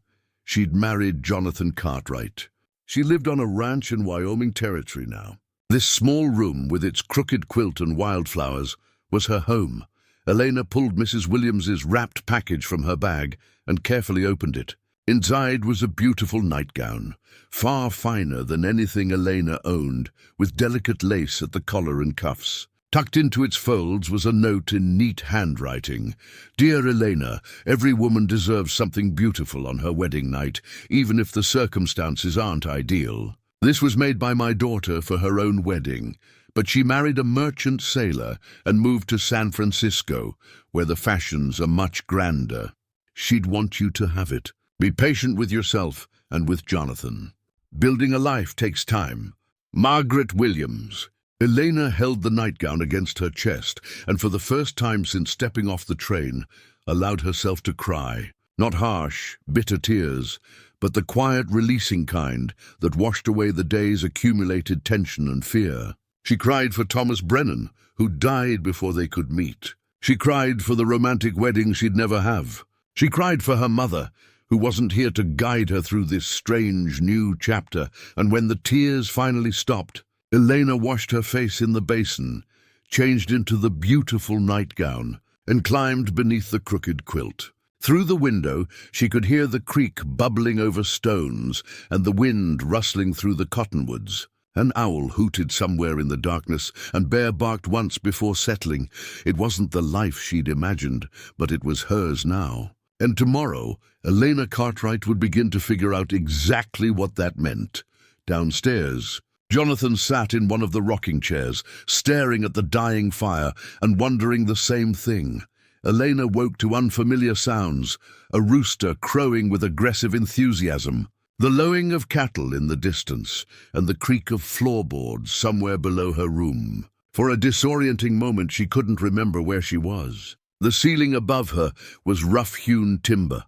She'd married Jonathan Cartwright. She lived on a ranch in Wyoming Territory now. This small room, with its crooked quilt and wildflowers, was her home. Elena pulled Mrs. Williams's wrapped package from her bag and carefully opened it. Inside was a beautiful nightgown, far finer than anything Elena owned, with delicate lace at the collar and cuffs. Tucked into its folds was a note in neat handwriting. "Dear Elena, every woman deserves something beautiful on her wedding night, even if the circumstances aren't ideal. This was made by my daughter for her own wedding, but she married a merchant sailor and moved to San Francisco, where the fashions are much grander. She'd want you to have it. Be patient with yourself and with Jonathan. Building a life takes time. Margaret Williams." Elena held the nightgown against her chest and for the first time since stepping off the train, allowed herself to cry. Not harsh, bitter tears, but the quiet, releasing kind that washed away the day's accumulated tension and fear. She cried for Thomas Brennan, who died before they could meet. She cried for the romantic wedding she'd never have. She cried for her mother, who wasn't here to guide her through this strange new chapter, and when the tears finally stopped, Elena washed her face in the basin, changed into the beautiful nightgown, and climbed beneath the crooked quilt. Through the window, she could hear the creek bubbling over stones and the wind rustling through the cottonwoods. An owl hooted somewhere in the darkness, and Bear barked once before settling. It wasn't the life she'd imagined, but it was hers now. And tomorrow, Elena Cartwright would begin to figure out exactly what that meant. Downstairs, Jonathan sat in one of the rocking chairs, staring at the dying fire and wondering the same thing. Elena woke to unfamiliar sounds, a rooster crowing with aggressive enthusiasm, the lowing of cattle in the distance, and the creak of floorboards somewhere below her room. For a disorienting moment she couldn't remember where she was. The ceiling above her was rough-hewn timber,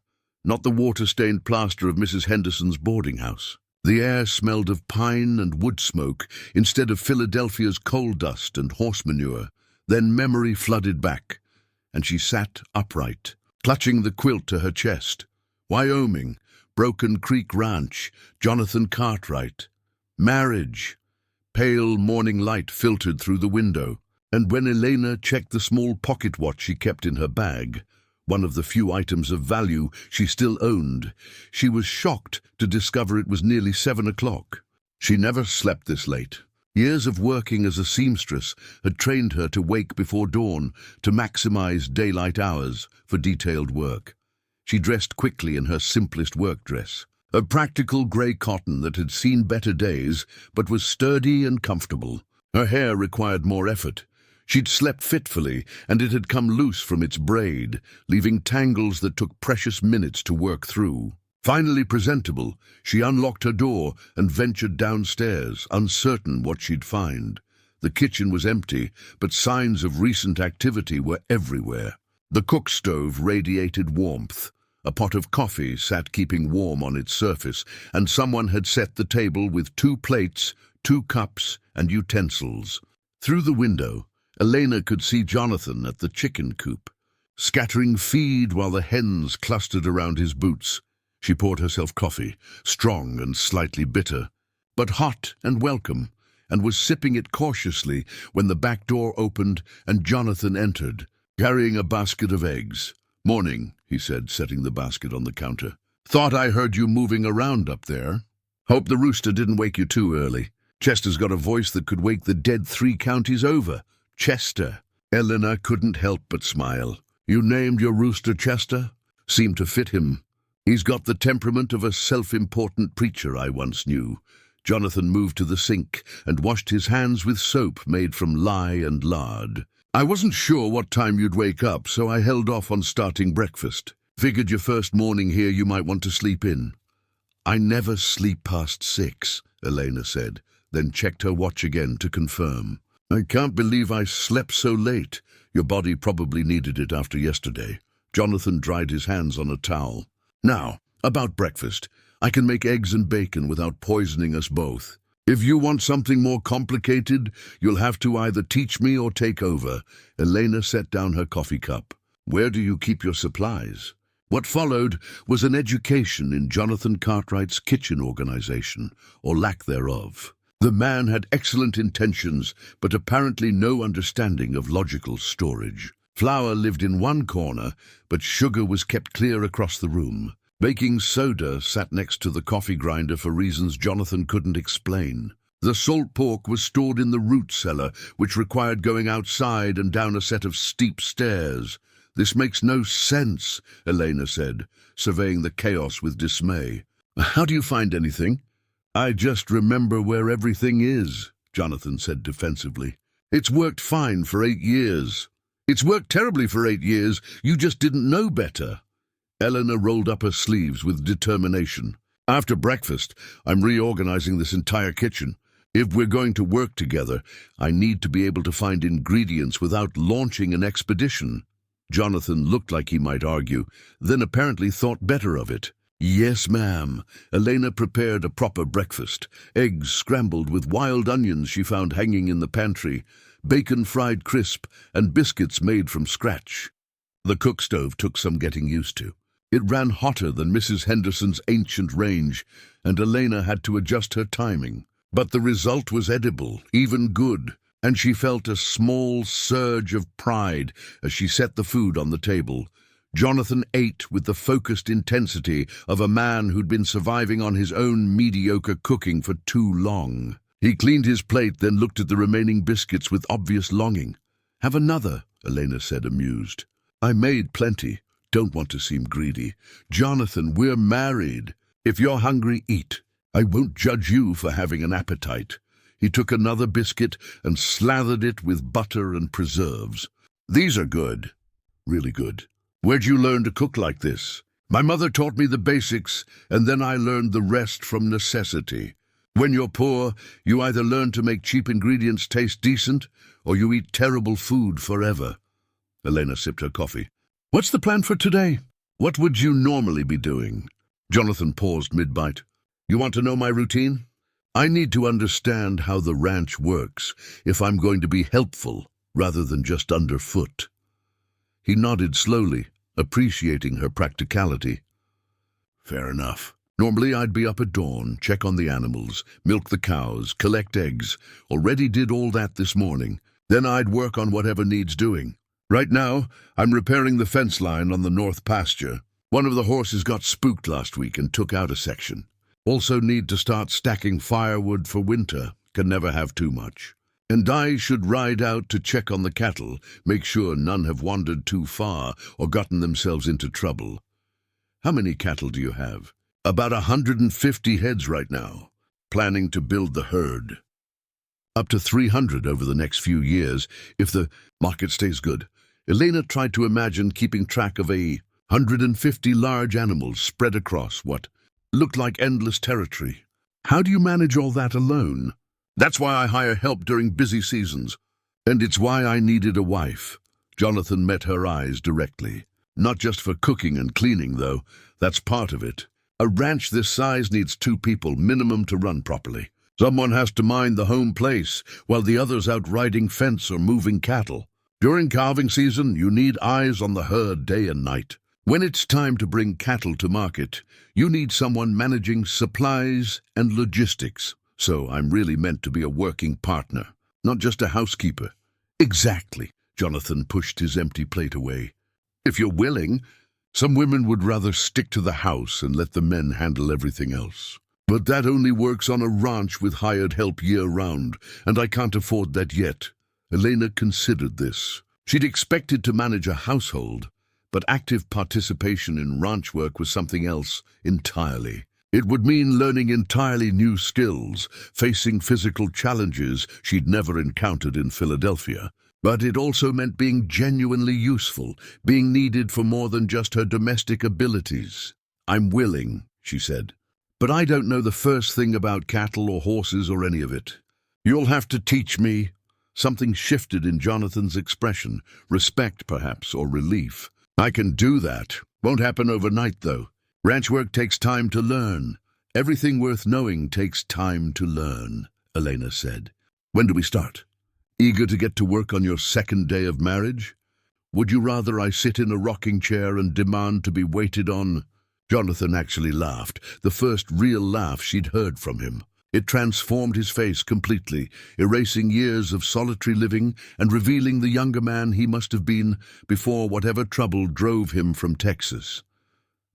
not the water-stained plaster of Mrs. Henderson's boarding house. The air smelled of pine and wood smoke instead of Philadelphia's coal dust and horse manure. Then memory flooded back, and she sat upright, clutching the quilt to her chest. Wyoming, Broken Creek Ranch, Jonathan Cartwright. Marriage. Pale morning light filtered through the window, and when Elena checked the small pocket watch she kept in her bag, one of the few items of value she still owned, she was shocked to discover it was nearly 7 o'clock. She never slept this late. Years of working as a seamstress had trained her to wake before dawn to maximize daylight hours for detailed work. She dressed quickly in her simplest work dress, a practical grey cotton that had seen better days but was sturdy and comfortable. Her hair required more effort. She'd slept fitfully, and it had come loose from its braid, leaving tangles that took precious minutes to work through. Finally presentable, she unlocked her door and ventured downstairs, uncertain what she'd find. The kitchen was empty, but signs of recent activity were everywhere. The cook stove radiated warmth. A pot of coffee sat keeping warm on its surface, and someone had set the table with 2 plates, 2 cups, and utensils. Through the window, Elena could see Jonathan at the chicken coop, scattering feed while the hens clustered around his boots. She poured herself coffee, strong and slightly bitter, but hot and welcome, and was sipping it cautiously when the back door opened and Jonathan entered, carrying a basket of eggs. "Morning," he said, setting the basket on the counter. "Thought I heard you moving around up there. Hope the rooster didn't wake you too early. Chester's got a voice that could wake the dead 3 counties over. Chester." Elena couldn't help but smile. "You named your rooster Chester? Seemed to fit him. He's got the temperament of a self-important preacher I once knew." Jonathan moved to the sink and washed his hands with soap made from lye and lard. "I wasn't sure what time you'd wake up, so I held off on starting breakfast. Figured your first morning here you might want to sleep in." I never sleep past 6, Elena said, then checked her watch again to confirm. I can't believe I slept so late. Your body probably needed it after yesterday. Jonathan dried his hands on a towel. Now, about breakfast. I can make eggs and bacon without poisoning us both. If you want something more complicated, you'll have to either teach me or take over. Elena set down her coffee cup. Where do you keep your supplies? What followed was an education in Jonathan Cartwright's kitchen organization, or lack thereof. The man had excellent intentions, but apparently no understanding of logical storage. Flour lived in one corner, but sugar was kept clear across the room. Baking soda sat next to the coffee grinder for reasons Jonathan couldn't explain. The salt pork was stored in the root cellar, which required going outside and down a set of steep stairs. This makes no sense, Elena said, surveying the chaos with dismay. How do you find anything? I just remember where everything is, Jonathan said defensively. It's worked fine for 8 years. It's worked terribly for 8 years. You just didn't know better. Eleanor rolled up her sleeves with determination. After breakfast, I'm reorganizing this entire kitchen. If we're going to work together, I need to be able to find ingredients without launching an expedition. Jonathan looked like he might argue, then apparently thought better of it. Yes, ma'am. Elena prepared a proper breakfast. Eggs scrambled with wild onions she found hanging in the pantry, bacon fried crisp, and biscuits made from scratch. The cook stove took some getting used to. It ran hotter than Mrs. Henderson's ancient range, and Elena had to adjust her timing. But the result was edible, even good, and she felt a small surge of pride as she set the food on the table. Jonathan ate with the focused intensity of a man who'd been surviving on his own mediocre cooking for too long. He cleaned his plate, then looked at the remaining biscuits with obvious longing. Have another, Elena said, amused. I made plenty. Don't want to seem greedy. Jonathan, we're married. If you're hungry, eat. I won't judge you for having an appetite. He took another biscuit and slathered it with butter and preserves. These are good. Really good. Where'd you learn to cook like this? My mother taught me the basics, and then I learned the rest from necessity. When you're poor, you either learn to make cheap ingredients taste decent, or you eat terrible food forever. Elena sipped her coffee. What's the plan for today? What would you normally be doing? Jonathan paused mid-bite. You want to know my routine? I need to understand how the ranch works if I'm going to be helpful rather than just underfoot. He nodded slowly, appreciating her practicality. Fair enough. Normally I'd be up at dawn, check on the animals, milk the cows, collect eggs. Already did all that this morning. Then I'd work on whatever needs doing. Right now, I'm repairing the fence line on the north pasture. One of the horses got spooked last week and took out a section. Also need to start stacking firewood for winter. Can never have too much. And I should ride out to check on the cattle, make sure none have wandered too far or gotten themselves into trouble. How many cattle do you have? About 150 heads right now. Planning to build the herd. Up to 300 over the next few years, if the market stays good. Elena tried to imagine keeping track of 150 large animals spread across what looked like endless territory. How do you manage all that alone? That's why I hire help during busy seasons. And it's why I needed a wife. Jonathan met her eyes directly. Not just for cooking and cleaning, though. That's part of it. A ranch this size needs 2 people minimum to run properly. Someone has to mind the home place, while the other's out riding fence or moving cattle. During calving season, you need eyes on the herd day and night. When it's time to bring cattle to market, you need someone managing supplies and logistics. So I'm really meant to be a working partner, not just a housekeeper. Exactly. Jonathan pushed his empty plate away. If you're willing, some women would rather stick to the house and let the men handle everything else. But that only works on a ranch with hired help year-round, and I can't afford that yet. Elena considered this. She'd expected to manage a household, but active participation in ranch work was something else entirely. It would mean learning entirely new skills, facing physical challenges she'd never encountered in Philadelphia. But it also meant being genuinely useful, being needed for more than just her domestic abilities. I'm willing, she said. but I don't know the first thing about cattle or horses or any of it. You'll have to teach me." Something shifted in Jonathan's expression, respect perhaps, or relief. "I can do that. Won't happen overnight, though. Ranch work takes time to learn. Everything worth knowing takes time to learn," Elena said. "When do we start? Eager to get to work on your second day of marriage? Would you rather I sit in a rocking chair and demand to be waited on?" Jonathan actually laughed, the first real laugh she'd heard from him. It transformed his face completely, erasing years of solitary living and revealing the younger man he must have been before whatever trouble drove him from Texas.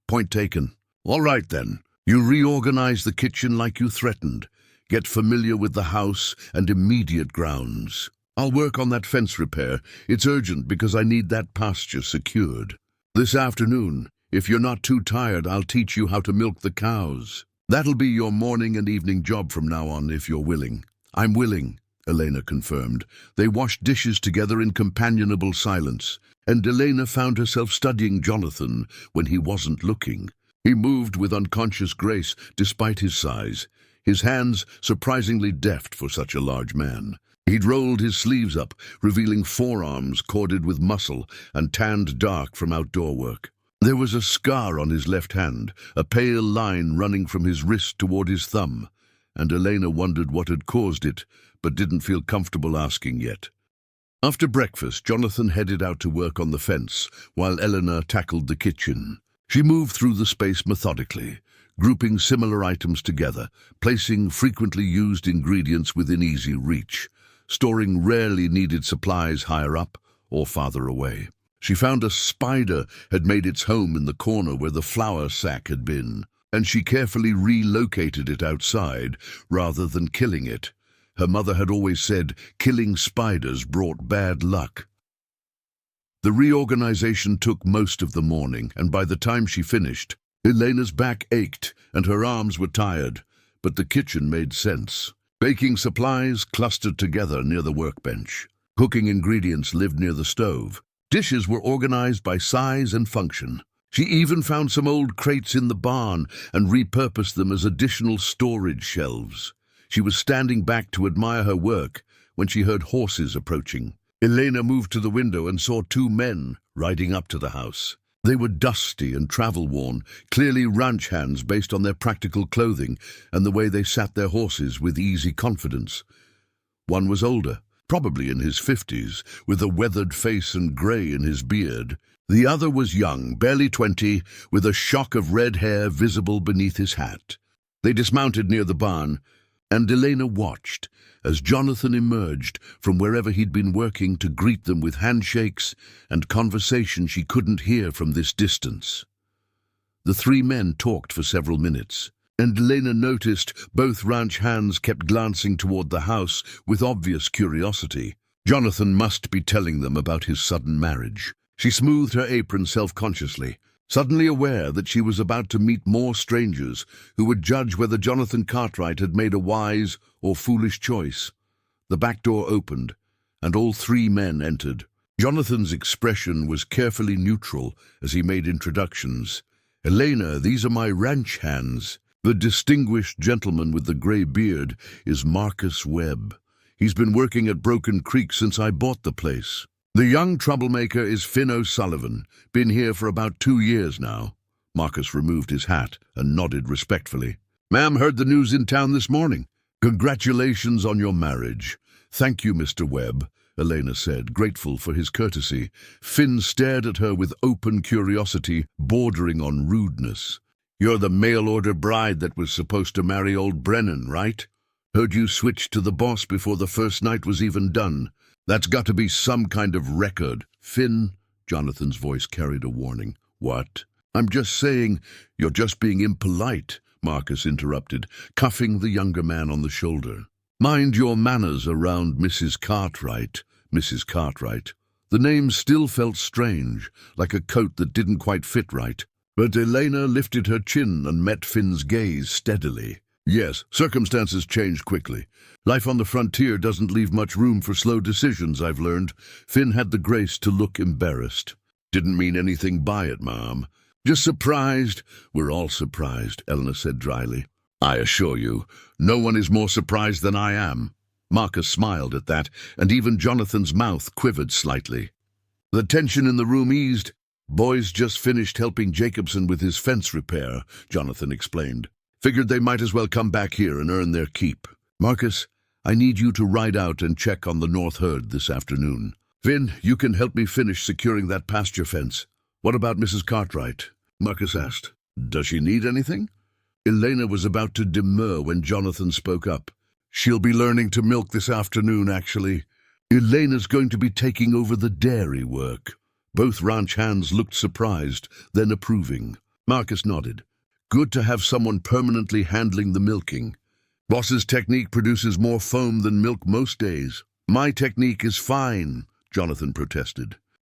"Point taken. All right, then. You reorganize the kitchen like you threatened. Get familiar with the house and immediate grounds. I'll work on that fence repair. It's urgent because I need that pasture secured. This afternoon, if you're not too tired, I'll teach you how to milk the cows. That'll be your morning and evening job from now on, if you're willing." "I'm willing," Elena confirmed. They washed dishes together in companionable silence, and Elena found herself studying Jonathan when he wasn't looking. He moved with unconscious grace despite his size, his hands surprisingly deft for such a large man. He'd rolled his sleeves up, revealing forearms corded with muscle and tanned dark from outdoor work. There was a scar on his left hand, a pale line running from his wrist toward his thumb, and Elena wondered what had caused it, but didn't feel comfortable asking yet. After breakfast, Jonathan headed out to work on the fence, while Eleanor tackled the kitchen. She moved through the space methodically, grouping similar items together, placing frequently used ingredients within easy reach, storing rarely needed supplies higher up or farther away. She found a spider had made its home in the corner where the flour sack had been, and she carefully relocated it outside rather than killing it. Her mother had always said killing spiders brought bad luck. The reorganization took most of the morning, and by the time she finished, Elena's back ached and her arms were tired, but the kitchen made sense. Baking supplies clustered together near the workbench. Cooking ingredients lived near the stove. Dishes were organized by size and function. She even found some old crates in the barn and repurposed them as additional storage shelves. She was standing back to admire her work when she heard horses approaching. Elena moved to the window and saw two men riding up to the house. They were dusty and travel-worn, clearly ranch hands based on their practical clothing and the way they sat their horses with easy confidence. One was older, probably in his 50s, with a weathered face and grey in his beard. The other was young, barely 20, with a shock of red hair visible beneath his hat. They dismounted near the barn, and Elena watched as Jonathan emerged from wherever he'd been working to greet them with handshakes and conversation she couldn't hear from this distance. The three men talked for several minutes, and Elena noticed both ranch hands kept glancing toward the house with obvious curiosity. Jonathan must be telling them about his sudden marriage. She smoothed her apron self-consciously, suddenly aware that she was about to meet more strangers who would judge whether Jonathan Cartwright had made a wise or foolish choice. The back door opened, and all three men entered. Jonathan's expression was carefully neutral as he made introductions. "Elena, these are my ranch hands. The distinguished gentleman with the grey beard is Marcus Webb. He's been working at Broken Creek since I bought the place. The young troublemaker is Finn O'Sullivan, been here for about 2 years now." Marcus removed his hat and nodded respectfully. "Ma'am, heard the news in town this morning. Congratulations on your marriage." "Thank you, Mr. Webb," Elena said, grateful for his courtesy. Finn stared at her with open curiosity, bordering on rudeness. "You're the mail-order bride that was supposed to marry old Brennan, right? Heard you switched to the boss before the first night was even done. That's got to be some kind of record." "Finn," Jonathan's voice carried a warning. "What?" "I'm just saying, you're just being impolite," Marcus interrupted, cuffing the younger man on the shoulder. "Mind your manners around Mrs. Cartwright, Mrs. Cartwright." The name still felt strange, like a coat that didn't quite fit right. But Elena lifted her chin and met Finn's gaze steadily. "Yes, circumstances change quickly. Life on the frontier doesn't leave much room for slow decisions, I've learned." Finn had the grace to look embarrassed. "Didn't mean anything by it, Mom. Just surprised." "We're all surprised," Eleanor said dryly. I assure you, no one is more surprised than I am. Marcus smiled at that, and even Jonathan's mouth quivered slightly. The tension in the room eased. Boys just finished helping Jacobson with his fence repair, Jonathan explained. Figured they might as well come back here and earn their keep. Marcus, I need you to ride out and check on the North Herd this afternoon. Finn, you can help me finish securing that pasture fence. What about Mrs. Cartwright? Marcus asked. Does she need anything? Elena was about to demur when Jonathan spoke up. She'll be learning to milk this afternoon, actually. Elena's going to be taking over the dairy work. Both ranch hands looked surprised, then approving. Marcus nodded. Good to have someone permanently handling the milking. Boss's technique produces more foam than milk most days. My technique is fine, Jonathan protested.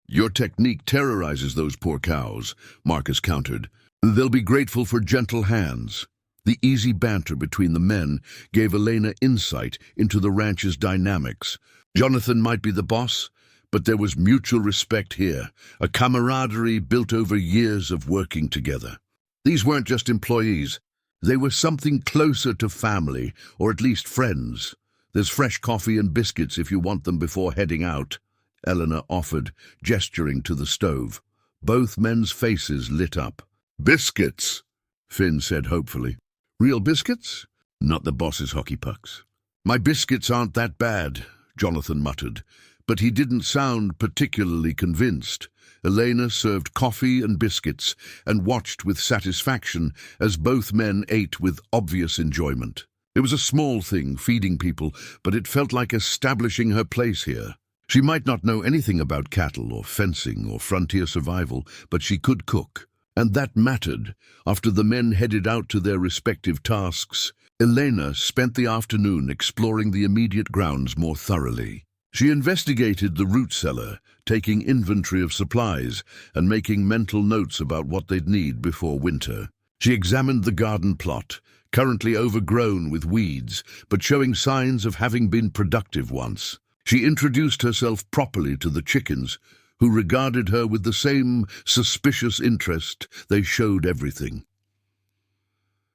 Your technique terrorizes those poor cows, Marcus countered. They'll be grateful for gentle hands. The easy banter between the men gave Elena insight into the ranch's dynamics. Jonathan might be the boss, but there was mutual respect here, a camaraderie built over years of working together. These weren't just employees. They were something closer to family, or at least friends. There's fresh coffee and biscuits if you want them before heading out, Eleanor offered, gesturing to the stove. Both men's faces lit up. Biscuits, Finn said hopefully. Real biscuits? Not the boss's hockey pucks. My biscuits aren't that bad, Jonathan muttered, but he didn't sound particularly convinced. Elena served coffee and biscuits and watched with satisfaction as both men ate with obvious enjoyment. It was a small thing, feeding people, but it felt like establishing her place here. She might not know anything about cattle or fencing or frontier survival, but she could cook. And that mattered. After the men headed out to their respective tasks, Elena spent the afternoon exploring the immediate grounds more thoroughly. She investigated the root cellar, taking inventory of supplies and making mental notes about what they'd need before winter. She examined the garden plot, currently overgrown with weeds, but showing signs of having been productive once. She introduced herself properly to the chickens, who regarded her with the same suspicious interest they showed everything.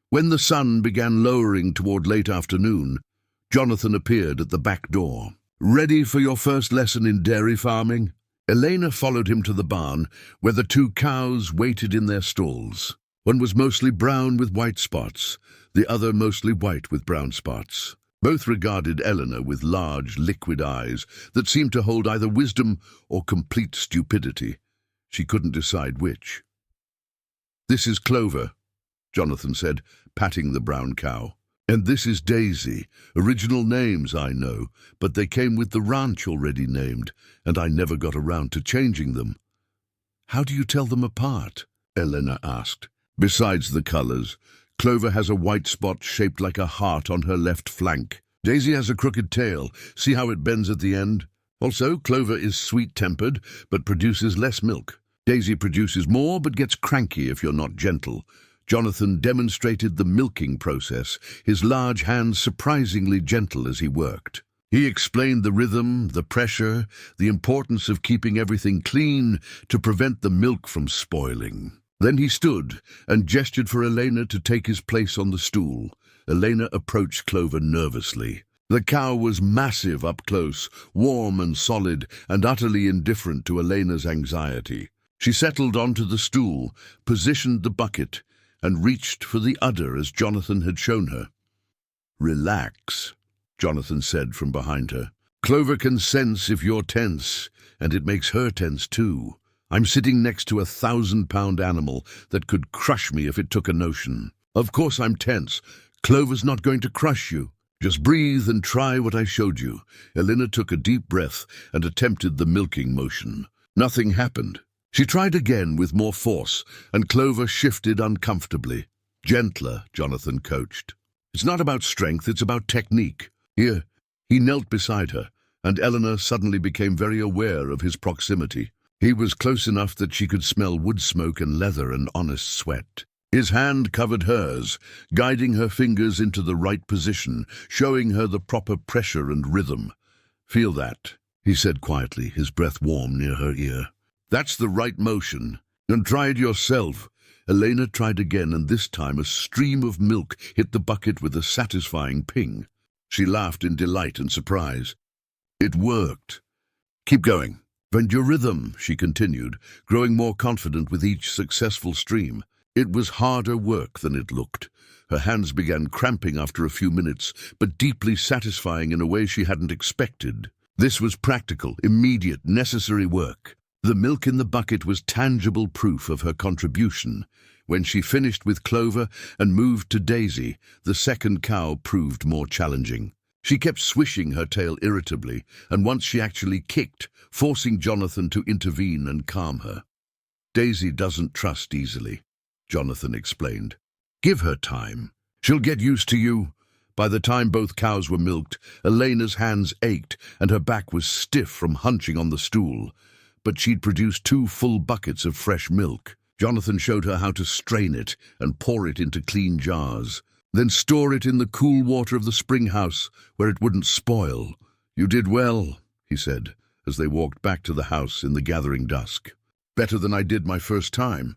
When the sun began lowering toward late afternoon, Jonathan appeared at the back door. Ready for your first lesson in dairy farming? Elena followed him to the barn, where the two cows waited in their stalls. One was mostly brown with white spots, the other mostly white with brown spots. Both regarded Eleanor with large, liquid eyes that seemed to hold either wisdom or complete stupidity. She couldn't decide which. This is Clover, Jonathan said, patting the brown cow. And this is Daisy. Original names, I know, but they came with the ranch already named, and I never got around to changing them. How do you tell them apart? Eleanor asked. Besides the colors, Clover has a white spot shaped like a heart on her left flank. Daisy has a crooked tail. See how it bends at the end? Also, Clover is sweet-tempered, but produces less milk. Daisy produces more, but gets cranky if you're not gentle. Jonathan demonstrated the milking process, his large hands surprisingly gentle as he worked. He explained the rhythm, the pressure, the importance of keeping everything clean to prevent the milk from spoiling. Then he stood and gestured for Elena to take his place on the stool. Elena approached Clover nervously. The cow was massive up close, warm and solid, and utterly indifferent to Elena's anxiety. She settled onto the stool, positioned the bucket, and reached for the udder as Jonathan had shown her. Relax, Jonathan said from behind her. Clover can sense if you're tense, and it makes her tense too. I'm sitting next to a 1,000-pound animal that could crush me if it took a notion. Of course I'm tense. Clover's not going to crush you. Just breathe and try what I showed you. Elena took a deep breath and attempted the milking motion. Nothing happened. She tried again with more force, and Clover shifted uncomfortably. Gentler, Jonathan coached. It's not about strength, it's about technique. Here, he knelt beside her, and Eleanor suddenly became very aware of his proximity. He was close enough that she could smell wood smoke and leather and honest sweat. His hand covered hers, guiding her fingers into the right position, showing her the proper pressure and rhythm. Feel that, he said quietly, his breath warm near her ear. That's the right motion. And try it yourself. Elena tried again, and this time a stream of milk hit the bucket with a satisfying ping. She laughed in delight and surprise. It worked. Keep going. Find your rhythm, she continued, growing more confident with each successful stream. It was harder work than it looked. Her hands began cramping after a few minutes, but deeply satisfying in a way she hadn't expected. This was practical, immediate, necessary work. The milk in the bucket was tangible proof of her contribution. When she finished with Clover and moved to Daisy, the second cow proved more challenging. She kept swishing her tail irritably, and once she actually kicked, forcing Jonathan to intervene and calm her. Daisy doesn't trust easily, Jonathan explained. Give her time. She'll get used to you. By the time both cows were milked, Elena's hands ached and her back was stiff from hunching on the stool. But she'd produced 2 full buckets of fresh milk. Jonathan showed her how to strain it and pour it into clean jars. Then store it in the cool water of the spring house, where it wouldn't spoil. You did well, he said, as they walked back to the house in the gathering dusk. Better than I did my first time.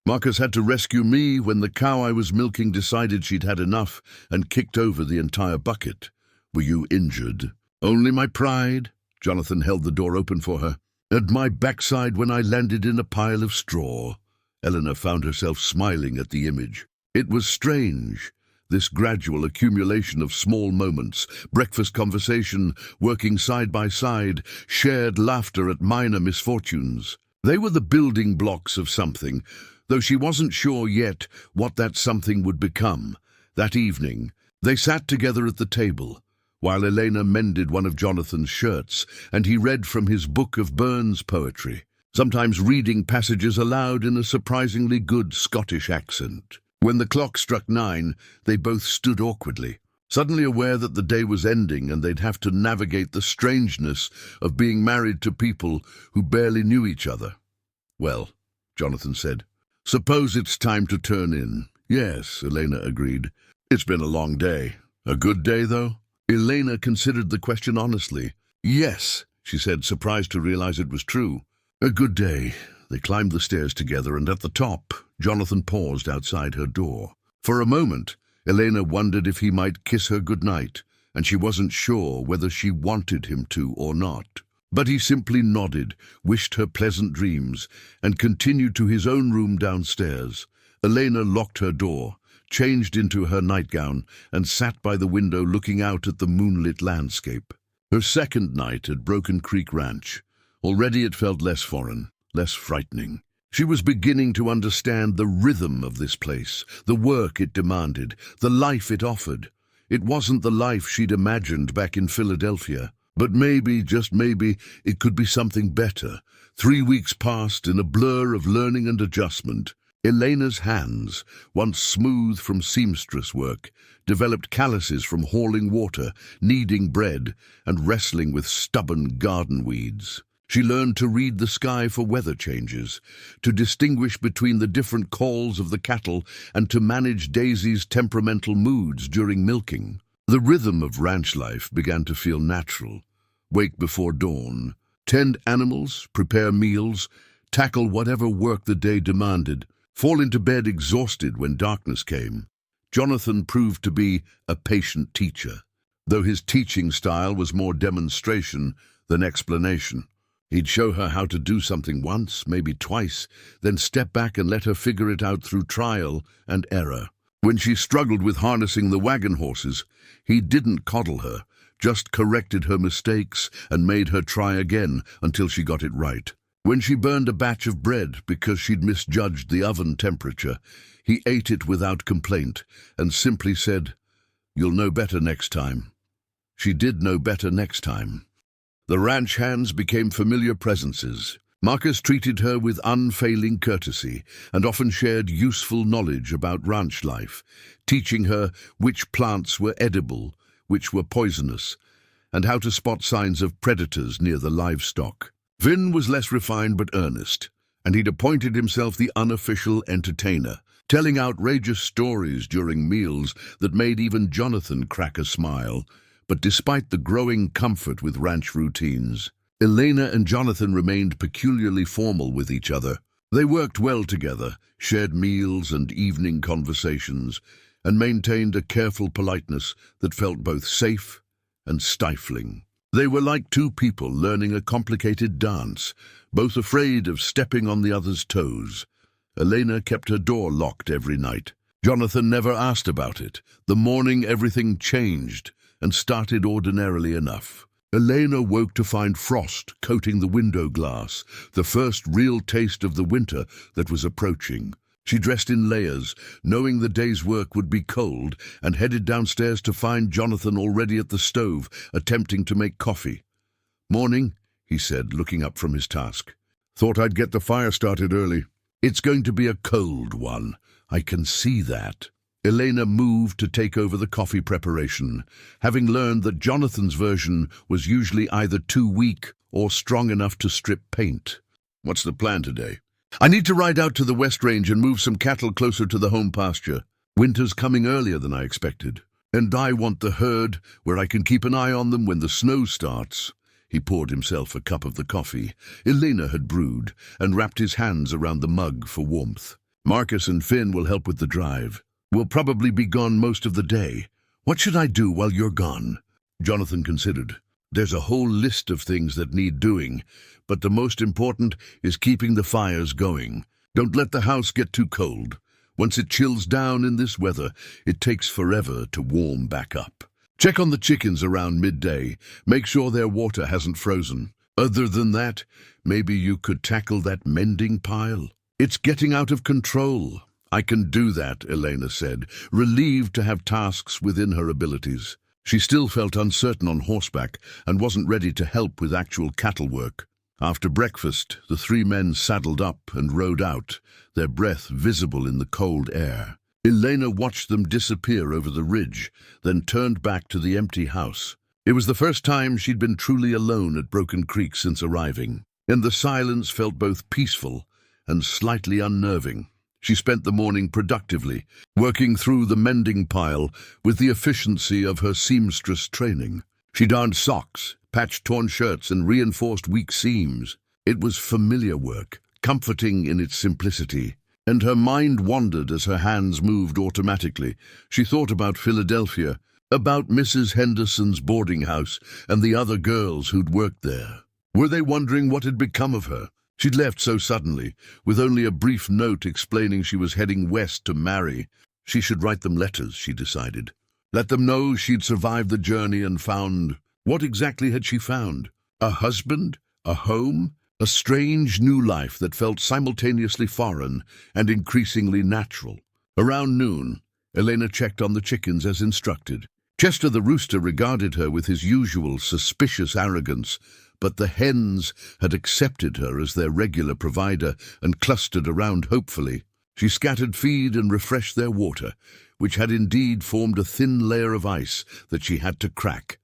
Marcus had to rescue me when the cow I was milking decided she'd had enough and kicked over the entire bucket. Were you injured? Only my pride. Jonathan held the door open for her. And my backside when I landed in a pile of straw. Eleanor found herself smiling at the image. It was strange. This gradual accumulation of small moments, breakfast conversation, working side by side, shared laughter at minor misfortunes. They were the building blocks of something, though she wasn't sure yet what that something would become. That evening, they sat together at the table, while Elena mended one of Jonathan's shirts, and he read from his book of Burns poetry, sometimes reading passages aloud in a surprisingly good Scottish accent. When the clock struck 9, they both stood awkwardly, suddenly aware that the day was ending and they'd have to navigate the strangeness of being married to people who barely knew each other. Well, Jonathan said, suppose it's time to turn in. Yes, Elena agreed. It's been a long day. A good day, though? Elena considered the question honestly. Yes, she said, surprised to realize it was true. A good day. They climbed the stairs together, and at the top, Jonathan paused outside her door. For a moment, Elena wondered if he might kiss her goodnight, and she wasn't sure whether she wanted him to or not. But he simply nodded, wished her pleasant dreams, and continued to his own room downstairs. Elena locked her door, changed into her nightgown, and sat by the window looking out at the moonlit landscape. Her second night at Broken Creek Ranch. Already it felt less foreign, less frightening. She was beginning to understand the rhythm of this place, the work it demanded, the life it offered. It wasn't the life she'd imagined back in Philadelphia, but maybe, just maybe, it could be something better. 3 weeks passed in a blur of learning and adjustment. Elena's hands, once smooth from seamstress work, developed calluses from hauling water, kneading bread, and wrestling with stubborn garden weeds. She learned to read the sky for weather changes, to distinguish between the different calls of the cattle, and to manage Daisy's temperamental moods during milking. The rhythm of ranch life began to feel natural. Wake before dawn, tend animals, prepare meals, tackle whatever work the day demanded, fall into bed exhausted when darkness came. Jonathan proved to be a patient teacher, though his teaching style was more demonstration than explanation. He'd show her how to do something once, maybe twice, then step back and let her figure it out through trial and error. When she struggled with harnessing the wagon horses, he didn't coddle her, just corrected her mistakes and made her try again until she got it right. When she burned a batch of bread because she'd misjudged the oven temperature, he ate it without complaint and simply said, "You'll know better next time." She did know better next time. The ranch hands became familiar presences. Marcus treated her with unfailing courtesy and often shared useful knowledge about ranch life, teaching her which plants were edible, which were poisonous, and how to spot signs of predators near the livestock. Vin was less refined but earnest, and he'd appointed himself the unofficial entertainer, telling outrageous stories during meals that made even Jonathan crack a smile. But despite the growing comfort with ranch routines, Elena and Jonathan remained peculiarly formal with each other. They worked well together, shared meals and evening conversations, and maintained a careful politeness that felt both safe and stifling. They were like two people learning a complicated dance, both afraid of stepping on the other's toes. Elena kept her door locked every night. Jonathan never asked about it. The morning everything changed and started ordinarily enough. Elena woke to find frost coating the window glass, the first real taste of the winter that was approaching. She dressed in layers, knowing the day's work would be cold, and headed downstairs to find Jonathan already at the stove, attempting to make coffee. "Morning," he said, looking up from his task. "Thought I'd get the fire started early. It's going to be a cold one. I can see that." Elena moved to take over the coffee preparation, having learned that Jonathan's version was usually either too weak or strong enough to strip paint. "What's the plan today?" "I need to ride out to the West Range and move some cattle closer to the home pasture. Winter's coming earlier than I expected, and I want the herd where I can keep an eye on them when the snow starts." He poured himself a cup of the coffee Elena had brewed and wrapped his hands around the mug for warmth. "Marcus and Finn will help with the drive. We'll probably be gone most of the day. What should I do while you're gone?" Jonathan considered. "There's a whole list of things that need doing, but the most important is keeping the fires going. Don't let the house get too cold. Once it chills down in this weather, it takes forever to warm back up. Check on the chickens around midday. Make sure their water hasn't frozen. Other than that, maybe you could tackle that mending pile. It's getting out of control." "I can do that," Elena said, relieved to have tasks within her abilities. She still felt uncertain on horseback and wasn't ready to help with actual cattle work. After breakfast, the three men saddled up and rode out, their breath visible in the cold air. Elena watched them disappear over the ridge, then turned back to the empty house. It was the first time she'd been truly alone at Broken Creek since arriving, and the silence felt both peaceful and slightly unnerving. She spent the morning productively, working through the mending pile with the efficiency of her seamstress training. She darned socks, patched torn shirts, and reinforced weak seams. It was familiar work, comforting in its simplicity, and her mind wandered as her hands moved automatically. She thought about Philadelphia, about Mrs. Henderson's boarding house and the other girls who'd worked there. Were they wondering what had become of her? She'd left so suddenly, with only a brief note explaining she was heading west to marry. She should write them letters, she decided. Let them know she'd survived the journey and found... What exactly had she found? A husband? A home? A strange new life that felt simultaneously foreign and increasingly natural. Around noon, Elena checked on the chickens as instructed. Chester the rooster regarded her with his usual suspicious arrogance, but the hens had accepted her as their regular provider and clustered around hopefully. She scattered feed and refreshed their water, which had indeed formed a thin layer of ice that she had to crack.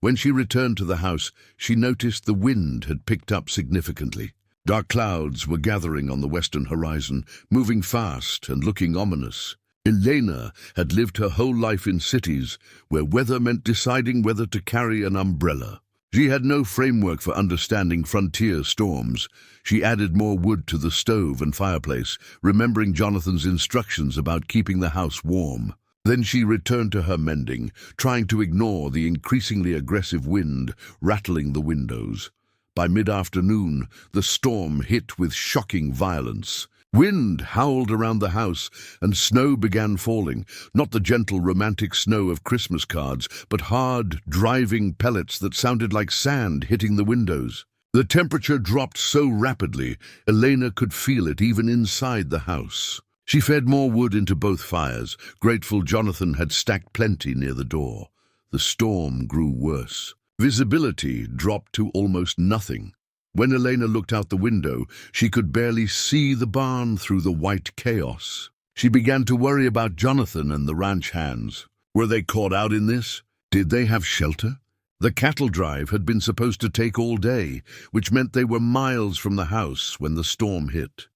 When she returned to the house, she noticed the wind had picked up significantly. Dark clouds were gathering on the western horizon, moving fast and looking ominous. Elena had lived her whole life in cities where weather meant deciding whether to carry an umbrella. She had no framework for understanding frontier storms. She added more wood to the stove and fireplace, remembering Jonathan's instructions about keeping the house warm. Then she returned to her mending, trying to ignore the increasingly aggressive wind rattling the windows. By mid-afternoon, the storm hit with shocking violence. Wind howled around the house, and snow began falling, not the gentle romantic snow of Christmas cards, but hard, driving pellets that sounded like sand hitting the windows. The temperature dropped so rapidly, Elena could feel it even inside the house. She fed more wood into both fires, grateful Jonathan had stacked plenty near the door. The storm grew worse. Visibility dropped to almost nothing. When Elena looked out the window, she could barely see the barn through the white chaos. She began to worry about Jonathan and the ranch hands. Were they caught out in this? Did they have shelter? The cattle drive had been supposed to take all day, which meant they were miles from the house when the storm hit.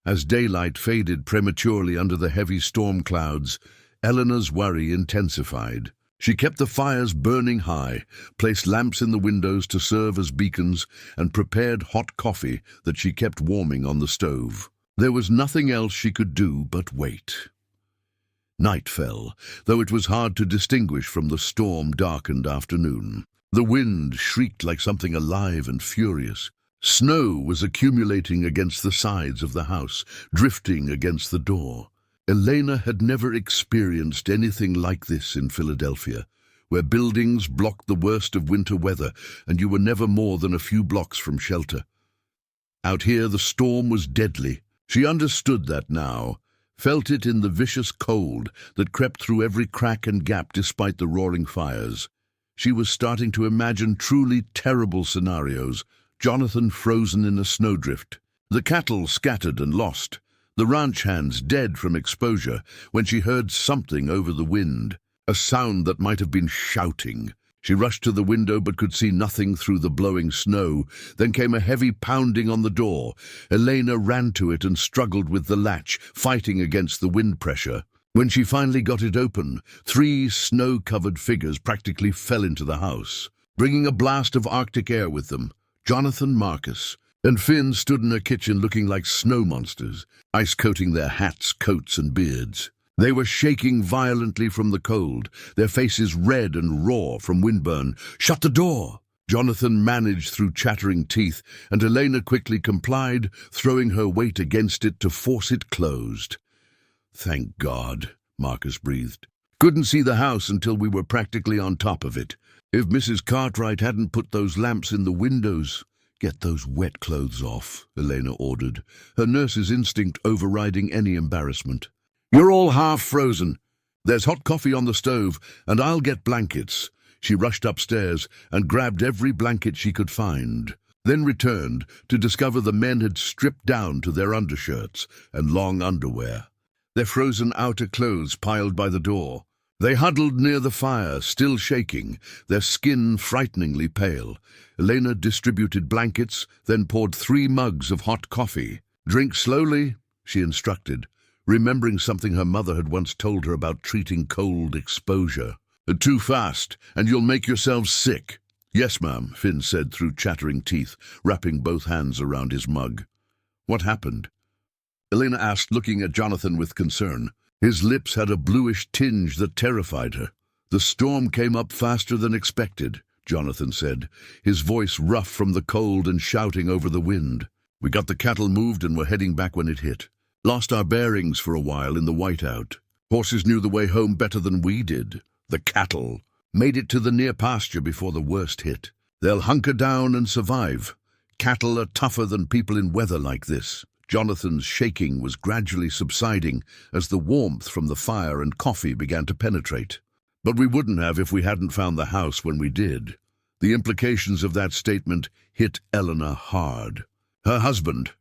As daylight faded prematurely under the heavy storm clouds, Eleanor's worry intensified. She kept the fires burning high, placed lamps in the windows to serve as beacons, and prepared hot coffee that she kept warming on the stove. There was nothing else she could do but wait. Night fell, though it was hard to distinguish from the storm-darkened afternoon. The wind shrieked like something alive and furious. Snow was accumulating against the sides of the house, drifting against the door. Elena had never experienced anything like this in Philadelphia, where buildings blocked the worst of winter weather and you were never more than a few blocks from shelter. Out here the storm was deadly. She understood that now, felt it in the vicious cold that crept through every crack and gap despite the roaring fires. She was starting to imagine truly terrible scenarios: Jonathan frozen in a snowdrift, the cattle scattered and lost, the ranch hands dead from exposure, when she heard something over the wind, a sound that might have been shouting. She rushed to the window but could see nothing through the blowing snow. Then came a heavy pounding on the door. Elena ran to it and struggled with the latch, fighting against the wind pressure. When she finally got it open, 3 snow-covered figures practically fell into the house, bringing a blast of Arctic air with them. Jonathan, Marcus, and Finn stood in her kitchen looking like snow monsters, ice-coating their hats, coats, and beards. They were shaking violently from the cold, their faces red and raw from windburn. "Shut the door!" Jonathan managed through chattering teeth, and Elena quickly complied, throwing her weight against it to force it closed. "Thank God," Marcus breathed. "Couldn't see the house until we were practically on top of it. If Mrs. Cartwright hadn't put those lamps in the windows—" "Get those wet clothes off," Elena ordered, her nurse's instinct overriding any embarrassment. "You're all half frozen. There's hot coffee on the stove, and I'll get blankets." She rushed upstairs and grabbed every blanket she could find, then returned to discover the men had stripped down to their undershirts and long underwear, their frozen outer clothes piled by the door. They huddled near the fire, still shaking, their skin frighteningly pale. Elena distributed blankets, then poured 3 mugs of hot coffee. "Drink slowly," she instructed, remembering something her mother had once told her about treating cold exposure. "Too fast, and you'll make yourselves sick." "Yes, ma'am," Finn said through chattering teeth, wrapping both hands around his mug. "What happened?" Elena asked, looking at Jonathan with concern. His lips had a bluish tinge that terrified her. "The storm came up faster than expected," Jonathan said, his voice rough from the cold and shouting over the wind. "We got the cattle moved and were heading back when it hit. Lost our bearings for a while in the whiteout. Horses knew the way home better than we did. The cattle made it to the near pasture before the worst hit. They'll hunker down and survive. Cattle are tougher than people in weather like this." Jonathan's shaking was gradually subsiding as the warmth from the fire and coffee began to penetrate. "But we wouldn't have if we hadn't found the house when we did." The implications of that statement hit Elena hard. Her husband,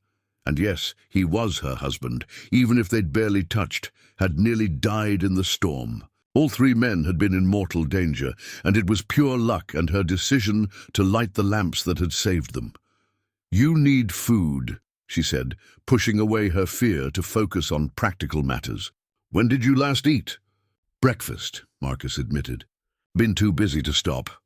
and yes, he was her husband, even if they'd barely touched, had nearly died in the storm. All 3 men had been in mortal danger, and it was pure luck and her decision to light the lamps that had saved them. "You need food," she said, pushing away her fear to focus on practical matters. "When did you last eat?" "Breakfast," Marcus admitted. "Been too busy to stop."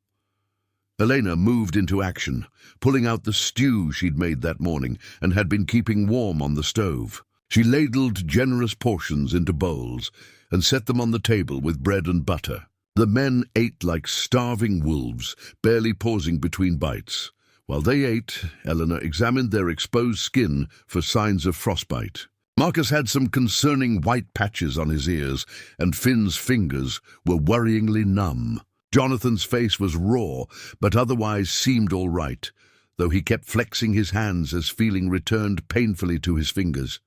Elena moved into action, pulling out the stew she'd made that morning and had been keeping warm on the stove. She ladled generous portions into bowls and set them on the table with bread and butter. The men ate like starving wolves, barely pausing between bites. While they ate, Elena examined their exposed skin for signs of frostbite. Marcus had some concerning white patches on his ears, and Finn's fingers were worryingly numb. Jonathan's face was raw, but otherwise seemed all right, though he kept flexing his hands as feeling returned painfully to his fingers.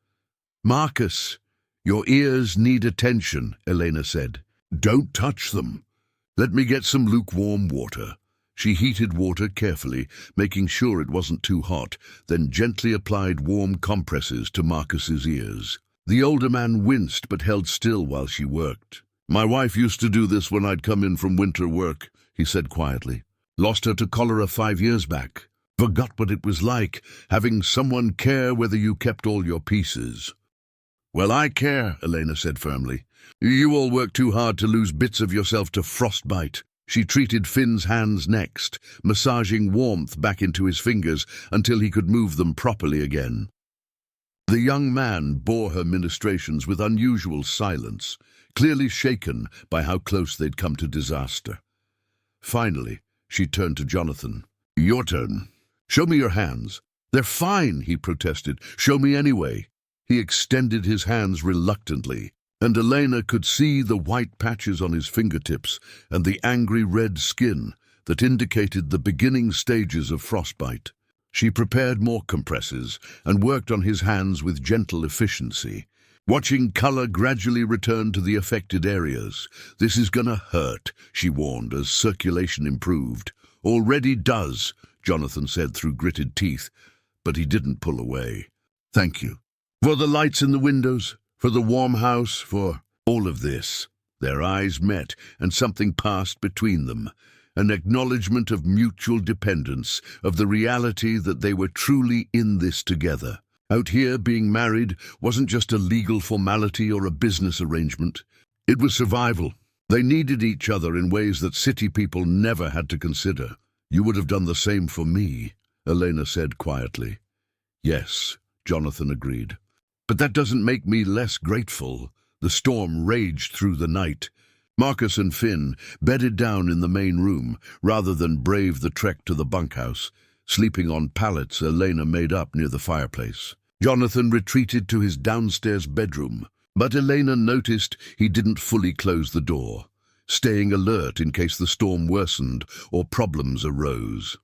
"Marcus, your ears need attention," Elena said. "Don't touch them. Let me get some lukewarm water." She heated water carefully, making sure it wasn't too hot, then gently applied warm compresses to Marcus's ears. The older man winced but held still while she worked. "My wife used to do this when I'd come in from winter work," he said quietly. "Lost her to cholera 5 years back. Forgot what it was like, having someone care whether you kept all your pieces." Well, I care, Elena said firmly. You all work too hard to lose bits of yourself to frostbite. She treated Finn's hands next, massaging warmth back into his fingers until he could move them properly again. The young man bore her ministrations with unusual silence, clearly shaken by how close they'd come to disaster. Finally, she turned to Jonathan. Your turn. Show me your hands. They're fine, he protested. Show me anyway. He extended his hands reluctantly, and Elena could see the white patches on his fingertips and the angry red skin that indicated the beginning stages of frostbite. She prepared more compresses and worked on his hands with gentle efficiency, watching color gradually return to the affected areas. This is gonna hurt, she warned as circulation improved. Already does, Jonathan said through gritted teeth, but he didn't pull away. Thank you. For the lights in the windows, for the warm house, for all of this. Their eyes met, and something passed between them. An acknowledgement of mutual dependence, of the reality that they were truly in this together. Out here, being married wasn't just a legal formality or a business arrangement. It was survival. They needed each other in ways that city people never had to consider. You would have done the same for me, Elena said quietly. Yes, Jonathan agreed. But that doesn't make me less grateful. The storm raged through the night. Marcus and Finn bedded down in the main room, rather than brave the trek to the bunkhouse, sleeping on pallets Elena made up near the fireplace. Jonathan retreated to his downstairs bedroom, but Elena noticed he didn't fully close the door, staying alert in case the storm worsened or problems arose.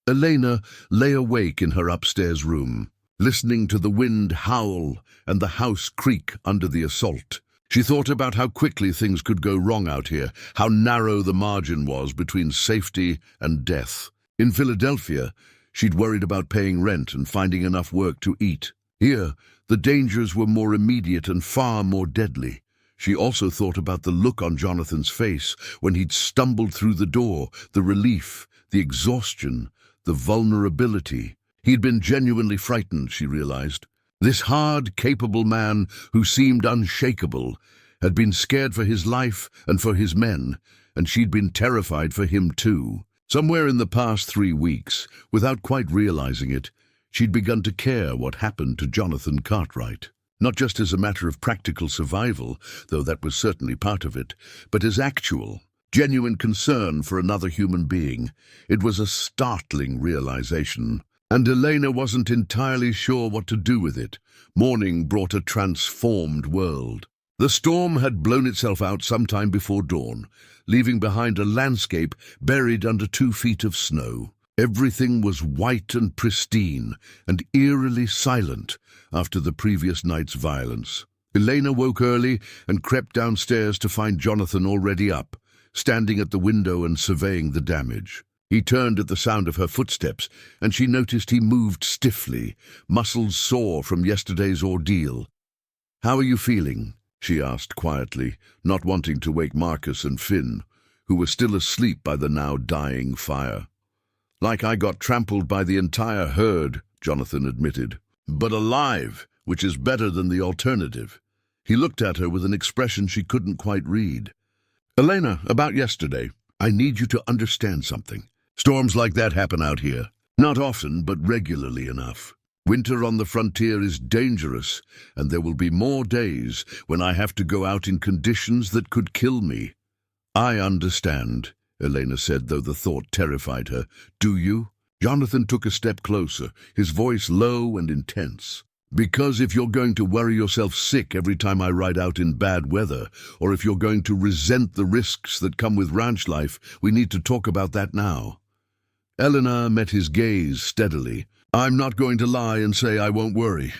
Elena lay awake in her upstairs room, listening to the wind howl and the house creak under the assault. She thought about how quickly things could go wrong out here, how narrow the margin was between safety and death. In Philadelphia, she'd worried about paying rent and finding enough work to eat. Here, the dangers were more immediate and far more deadly. She also thought about the look on Jonathan's face when he'd stumbled through the door, the relief, the exhaustion, the vulnerability. He'd been genuinely frightened, she realized. This hard, capable man who seemed unshakable had been scared for his life and for his men, and she'd been terrified for him too. Somewhere in the past 3 weeks, without quite realizing it, she'd begun to care what happened to Jonathan Cartwright. Not just as a matter of practical survival, though that was certainly part of it, but as actual, genuine concern for another human being. It was a startling realization, and Elena wasn't entirely sure what to do with it. Morning brought a transformed world. The storm had blown itself out sometime before dawn, leaving behind a landscape buried under 2 feet of snow. Everything was white and pristine, and eerily silent after the previous night's violence. Elena woke early and crept downstairs to find Jonathan already up, standing at the window and surveying the damage. He turned at the sound of her footsteps, and she noticed he moved stiffly, muscles sore from yesterday's ordeal. "How are you feeling?" she asked quietly, not wanting to wake Marcus and Finn, who were still asleep by the now dying fire. "Like I got trampled by the entire herd," Jonathan admitted. "But alive, which is better than the alternative." He looked at her with an expression she couldn't quite read. "Elena, about yesterday, I need you to understand something. Storms like that happen out here. Not often, but regularly enough. Winter on the frontier is dangerous, and there will be more days when I have to go out in conditions that could kill me." "I understand," Elena said, though the thought terrified her. "Do you?" Jonathan took a step closer, his voice low and intense. "Because if you're going to worry yourself sick every time I ride out in bad weather, or if you're going to resent the risks that come with ranch life, we need to talk about that now." Elena met his gaze steadily. "I'm not going to lie and say I won't worry.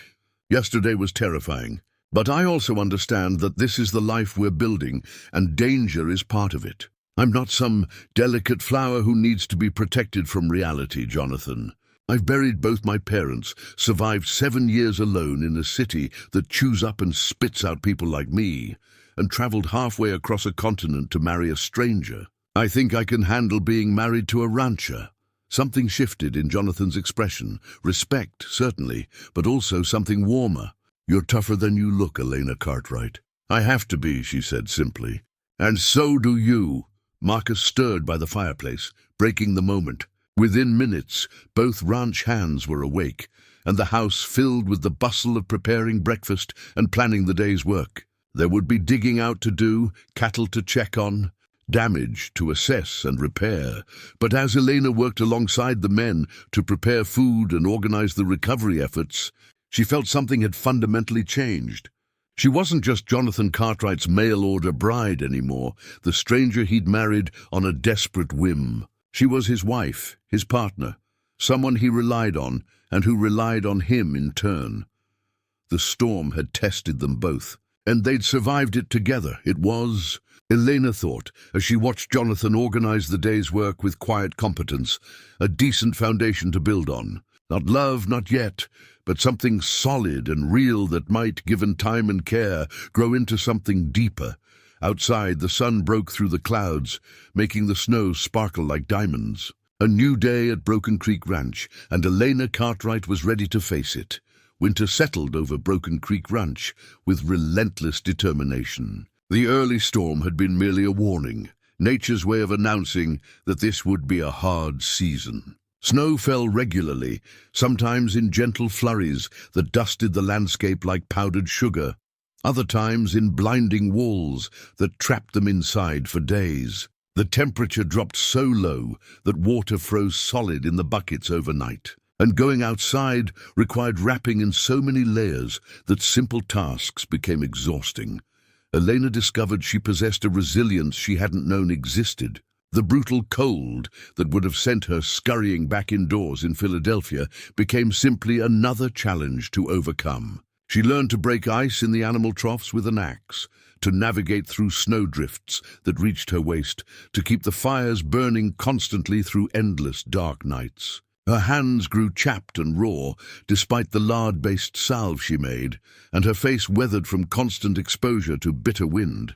Yesterday was terrifying. But I also understand that this is the life we're building, and danger is part of it. I'm not some delicate flower who needs to be protected from reality, Jonathan. I've buried both my parents, survived 7 years alone in a city that chews up and spits out people like me, and traveled halfway across a continent to marry a stranger. I think I can handle being married to a rancher." Something shifted in Jonathan's expression. Respect, certainly, but also something warmer. "You're tougher than you look, Elena Cartwright." "I have to be," she said simply. "And so do you." Marcus stirred by the fireplace, breaking the moment. Within minutes, both ranch hands were awake, and the house filled with the bustle of preparing breakfast and planning the day's work. There would be digging out to do, cattle to check on, damage to assess and repair. But as Elena worked alongside the men to prepare food and organize the recovery efforts, she felt something had fundamentally changed. She wasn't just Jonathan Cartwright's mail-order bride anymore, the stranger he'd married on a desperate whim. She was his wife, his partner, someone he relied on, and who relied on him in turn. The storm had tested them both, and they'd survived it together. It was, Elena thought, as she watched Jonathan organize the day's work with quiet competence, a decent foundation to build on. Not love, not yet, but something solid and real that might, given time and care, grow into something deeper. Outside, the sun broke through the clouds, making the snow sparkle like diamonds. A new day at Broken Creek Ranch, and Elena Cartwright was ready to face it. Winter settled over Broken Creek Ranch with relentless determination. The early storm had been merely a warning, nature's way of announcing that this would be a hard season. Snow fell regularly, sometimes in gentle flurries that dusted the landscape like powdered sugar, other times in blinding walls that trapped them inside for days. The temperature dropped so low that water froze solid in the buckets overnight, and going outside required wrapping in so many layers that simple tasks became exhausting. Elena discovered she possessed a resilience she hadn't known existed. The brutal cold that would have sent her scurrying back indoors in Philadelphia became simply another challenge to overcome. She learned to break ice in the animal troughs with an axe, to navigate through snowdrifts that reached her waist, to keep the fires burning constantly through endless dark nights. Her hands grew chapped and raw, despite the lard-based salve she made, and her face weathered from constant exposure to bitter wind.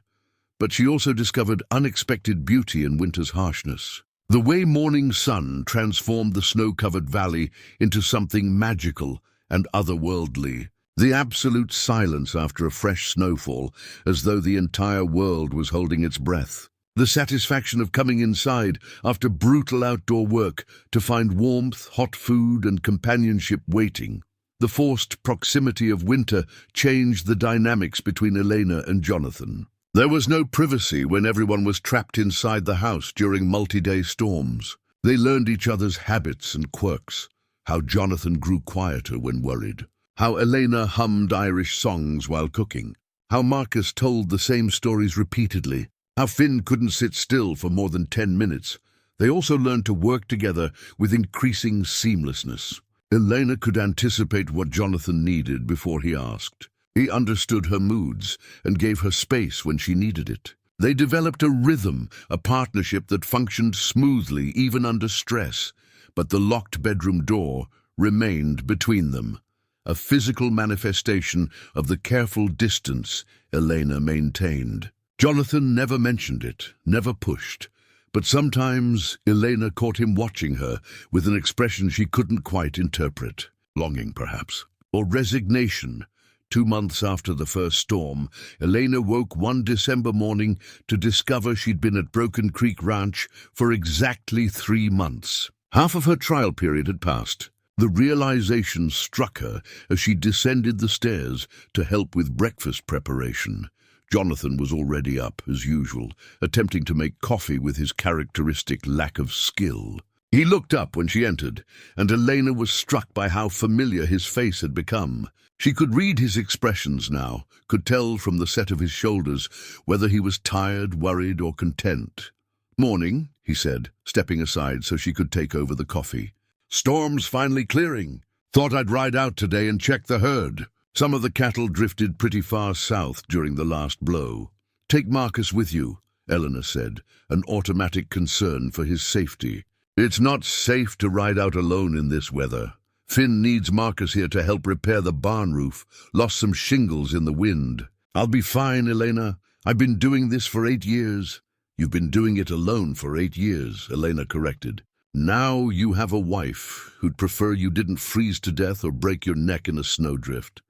But she also discovered unexpected beauty in winter's harshness. The way morning sun transformed the snow-covered valley into something magical and otherworldly. The absolute silence after a fresh snowfall, as though the entire world was holding its breath. The satisfaction of coming inside after brutal outdoor work to find warmth, hot food, and companionship waiting. The forced proximity of winter changed the dynamics between Elena and Jonathan. There was no privacy when everyone was trapped inside the house during multi-day storms. They learned each other's habits and quirks, how Jonathan grew quieter when worried, how Elena hummed Irish songs while cooking, how Marcus told the same stories repeatedly, how Finn couldn't sit still for more than 10 minutes. They also learned to work together with increasing seamlessness. Elena could anticipate what Jonathan needed before he asked. He understood her moods and gave her space when she needed it. They developed a rhythm, a partnership that functioned smoothly even under stress, but the locked bedroom door remained between them, a physical manifestation of the careful distance Elena maintained. Jonathan never mentioned it, never pushed, but sometimes Elena caught him watching her with an expression she couldn't quite interpret. Longing, perhaps, or resignation. 2 months after the first storm, Elena woke one December morning to discover she'd been at Broken Creek Ranch for exactly 3 months. Half of her trial period had passed. The realization struck her as she descended the stairs to help with breakfast preparation. Jonathan was already up, as usual, attempting to make coffee with his characteristic lack of skill. He looked up when she entered, and Elena was struck by how familiar his face had become. She could read his expressions now, could tell from the set of his shoulders whether he was tired, worried, or content. "Morning," he said, stepping aside so she could take over the coffee. "Storm's finally clearing. Thought I'd ride out today and check the herd. Some of the cattle drifted pretty far south during the last blow." "Take Marcus with you," Eleanor said, an automatic concern for his safety. "It's not safe to ride out alone in this weather. Finn needs Marcus here to help repair the barn roof. Lost some shingles in the wind." "I'll be fine, Elena. I've been doing this for 8 years." "You've been doing it alone for 8 years," Elena corrected. "Now you have a wife who'd prefer you didn't freeze to death or break your neck in a snowdrift."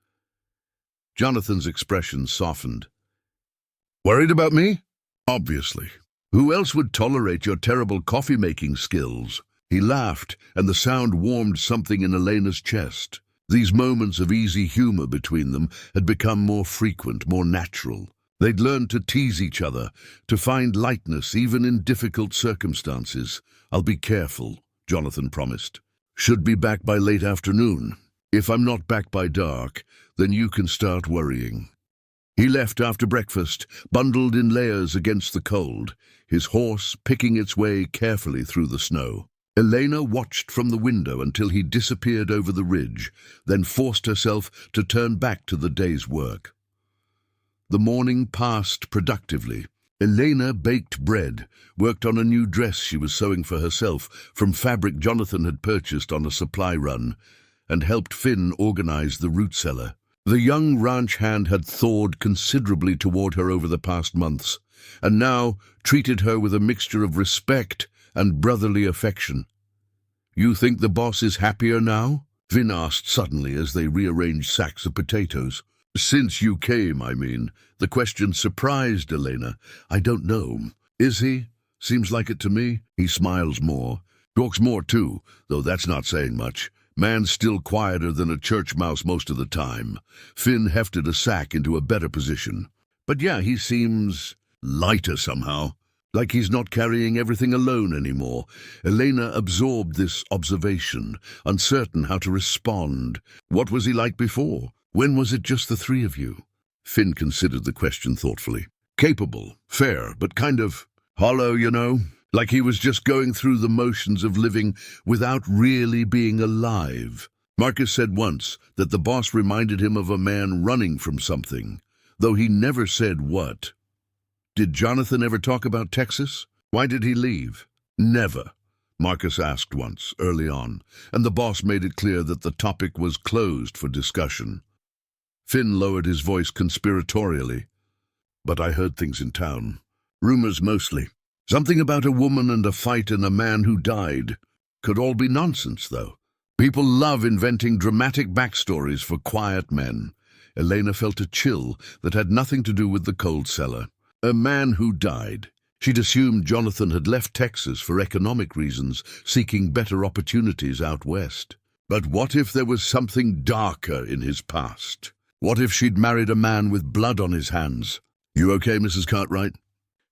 Jonathan's expression softened. Worried about me? Obviously. Who else would tolerate your terrible coffee-making skills? He laughed, and the sound warmed something in Elena's chest. These moments of easy humor between them had become more frequent, more natural. They'd learned to tease each other, to find lightness even in difficult circumstances. I'll be careful, Jonathan promised. Should be back by late afternoon. If I'm not back by dark, then you can start worrying. He left after breakfast, bundled in layers against the cold, his horse picking its way carefully through the snow. Elena watched from the window until he disappeared over the ridge, then forced herself to turn back to the day's work. The morning passed productively. Elena baked bread, worked on a new dress she was sewing for herself from fabric Jonathan had purchased on a supply run, and helped Finn organize the root cellar. The young ranch hand had thawed considerably toward her over the past months, and now treated her with a mixture of respect and brotherly affection. You think the boss is happier now? Finn asked suddenly as they rearranged sacks of potatoes. Since you came, I mean. The question surprised Elena. I don't know. Is he? Seems like it to me. He smiles more. Talks more too, though that's not saying much. Man's still quieter than a church mouse most of the time. Finn hefted a sack into a better position. But yeah, he seems lighter somehow. Like he's not carrying everything alone anymore. Elena absorbed this observation, uncertain how to respond. What was he like before? When was it just the three of you? Finn considered the question thoughtfully. Capable, fair, but kind of hollow, you know? Like he was just going through the motions of living without really being alive. Marcus said once that the boss reminded him of a man running from something, though he never said what. Did Jonathan ever talk about Texas? Why did he leave? Never, Marcus asked once, early on, and the boss made it clear that the topic was closed for discussion. Finn lowered his voice conspiratorially. But I heard things in town. Rumors mostly. Something about a woman and a fight and a man who died. Could all be nonsense, though. People love inventing dramatic backstories for quiet men. Elena felt a chill that had nothing to do with the cold cellar. A man who died. She'd assumed Jonathan had left Texas for economic reasons, seeking better opportunities out west. But what if there was something darker in his past? What if she'd married a man with blood on his hands? You okay, Mrs. Cartwright?